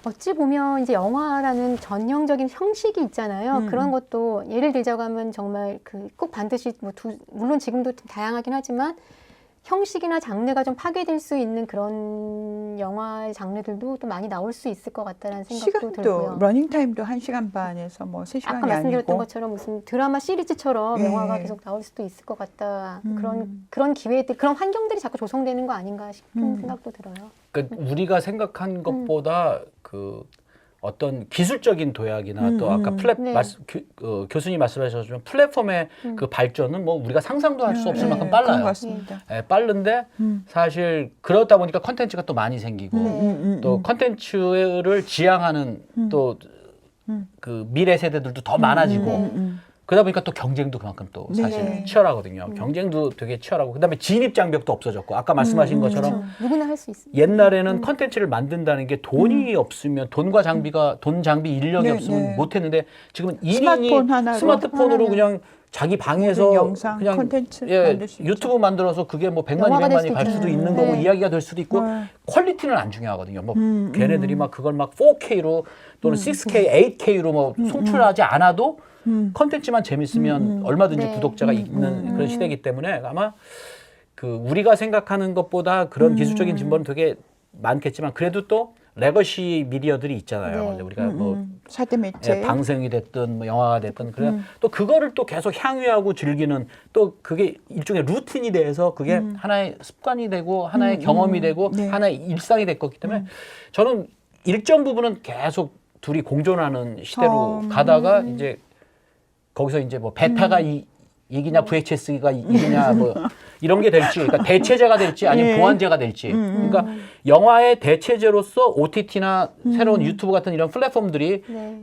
Speaker 3: 어찌 보면 이제 영화라는 전형적인 형식이 있잖아요. 그런 것도 예를 들자고 하면 정말 그 꼭 반드시 뭐 물론 지금도 다양하긴 하지만 형식이나 장르가 좀 파괴될 수 있는 그런 영화의 장르들도 또 많이 나올 수 있을 것 같다는 생각도
Speaker 1: 시간도
Speaker 3: 들고요.
Speaker 1: 러닝 타임도 1시간 반에서 뭐 3시간이
Speaker 3: 아까 말씀드렸던
Speaker 1: 아니고
Speaker 3: 것처럼 무슨 드라마 시리즈처럼
Speaker 1: 예.
Speaker 3: 영화가 계속 나올 수도 있을 것 같다. 그런 기회들, 그런 환경들이 자꾸 조성되는 거 아닌가 싶은 생각도 들어요.
Speaker 2: 그러니까 우리가 생각한 것보다 그 어떤 기술적인 도약이나 또 아까
Speaker 3: 네.
Speaker 2: 교수님 말씀하셨지만 플랫폼의 그 발전은 뭐 우리가 상상도 할 수 없을 만큼
Speaker 1: 그런 것
Speaker 2: 빨라요.
Speaker 1: 같습니다.
Speaker 2: 예, 빠른데 사실 그러다 보니까 컨텐츠가 또 많이 생기고 또 컨텐츠를 지향하는 또 그 미래 세대들도 더 많아지고 그러다 보니까 또 경쟁도 그만큼 또 사실
Speaker 1: 네.
Speaker 2: 치열하거든요. 경쟁도 되게 치열하고 그다음에 진입 장벽도 없어졌고 아까 말씀하신 것처럼
Speaker 3: 그렇죠. 누구나 할 수 있습니다.
Speaker 2: 옛날에는 컨텐츠를 만든다는 게 돈이 없으면 돈과 장비가 돈 장비 인력이
Speaker 1: 네,
Speaker 2: 없으면
Speaker 1: 네.
Speaker 2: 못했는데 지금은
Speaker 1: 스마트폰 하나로
Speaker 2: 스마트폰으로
Speaker 3: 하나면
Speaker 2: 그냥 자기 방에서
Speaker 1: 모든 영상,
Speaker 2: 그냥
Speaker 1: 콘텐츠
Speaker 2: 예,
Speaker 1: 만들 수 있죠.
Speaker 2: 유튜브 만들어서 그게 뭐 100만,
Speaker 3: 영화가 될
Speaker 2: 200만이 갈 수도
Speaker 3: 수도
Speaker 2: 있는
Speaker 3: 있잖아요.
Speaker 2: 거고
Speaker 3: 네.
Speaker 2: 이야기가 될 수도 있고
Speaker 1: 네.
Speaker 2: 퀄리티는 안 중요하거든요. 뭐 걔네들이 막 그걸 막 4K로 또는 6K, 8K로 뭐 송출하지 않아도 컨텐츠만 재밌으면 얼마든지
Speaker 3: 네.
Speaker 2: 구독자가 있는 그런 시대이기 때문에 아마 그 우리가 생각하는 것보다 그런 기술적인 진보는 되게 많겠지만 그래도 또 레거시 미디어들이 있잖아요.
Speaker 3: 네.
Speaker 2: 원래 우리가 뭐
Speaker 1: 사대 매체.
Speaker 2: 예, 방송이 됐든 뭐 영화가 됐든 그래 또 그거를 또 계속 향유하고 즐기는 또 그게 일종의 루틴이 돼서 그게 하나의 습관이 되고 하나의 경험이 되고
Speaker 1: 네.
Speaker 2: 하나의 일상이 됐기 때문에 저는 일정 부분은 계속 둘이 공존하는 시대로 가다가 이제 거기서 이제 뭐 베타가 이기냐 VHS가 이기냐 뭐 이런 게 될지 그러니까 대체제가 될지 아니면
Speaker 1: 예.
Speaker 2: 보완제가 될지 그러니까 영화의 대체제로서 OTT나 새로운 유튜브 같은 이런 플랫폼들이
Speaker 3: 네.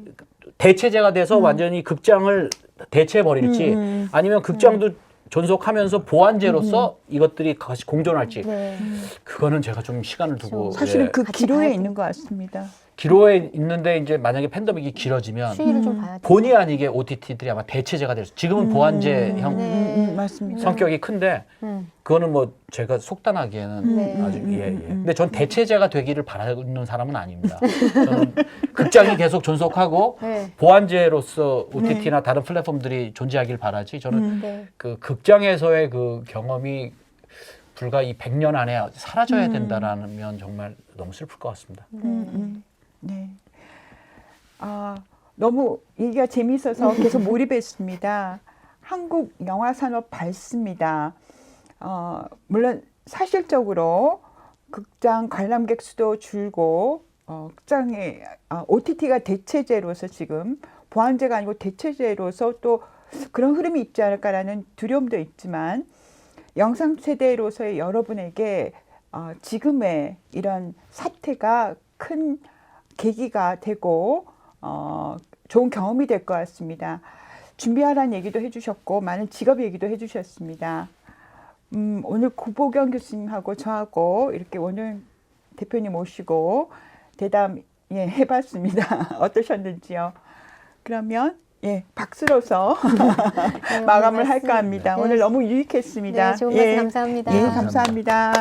Speaker 2: 대체제가 돼서 완전히 극장을 대체해 버릴지 아니면 극장도 존속하면서 보완제로서 이것들이 같이 공존할지
Speaker 3: 네.
Speaker 2: 그거는 제가 좀 시간을 두고
Speaker 1: 사실은
Speaker 2: 예,
Speaker 1: 그
Speaker 3: 같이
Speaker 1: 기로에
Speaker 3: 봐야
Speaker 1: 있는 것 같습니다.
Speaker 2: 기로에 있는데 이제 만약에 팬데믹이 길어지면
Speaker 3: 추이를 좀 봐야 돼요.
Speaker 2: 본의 아니게 OTT들이 아마 대체제가 될 수. 지금은 보완제형
Speaker 3: 네.
Speaker 1: 맞습니다.
Speaker 2: 성격이 큰데 그거는 뭐 제가 속단하기에는
Speaker 3: 네.
Speaker 2: 아주 예. 근데 전 대체제가 되기를 바라는 사람은 아닙니다. 저는 극장이 계속 존속하고
Speaker 3: 네.
Speaker 2: 보완제로서 OTT나 다른 플랫폼들이 존재하길 바라지. 저는
Speaker 3: 네.
Speaker 2: 그 극장에서의 그 경험이 불과 이 100년 안에 사라져야 된다라면 정말 너무 슬플 것 같습니다.
Speaker 1: 네. 아, 너무 얘기가 재미있어서 계속 몰입했습니다. 한국 영화 산업 밝습니다. 물론 사실적으로 극장 관람객 수도 줄고 극장에 OTT가 대체제로서 지금 보완제가 아니고 대체제로서 또 그런 흐름이 있지 않을까라는 두려움도 있지만 영상 세대로서의 여러분에게 지금의 이런 사태가 큰 계기가 되고 좋은 경험이 될 것 같습니다. 준비하라는 얘기도 해주셨고 많은 직업 얘기도 해주셨습니다. 오늘 구보경 교수님하고 저하고 이렇게 오늘 대표님 모시고 대담 해봤습니다. 어떠셨는지요? 그러면 박수로서
Speaker 3: 네,
Speaker 1: 마감을 할까 합니다.
Speaker 3: 네.
Speaker 1: 오늘 너무 유익했습니다.
Speaker 3: 네, 좋은 말씀 감사합니다.
Speaker 1: 감사합니다.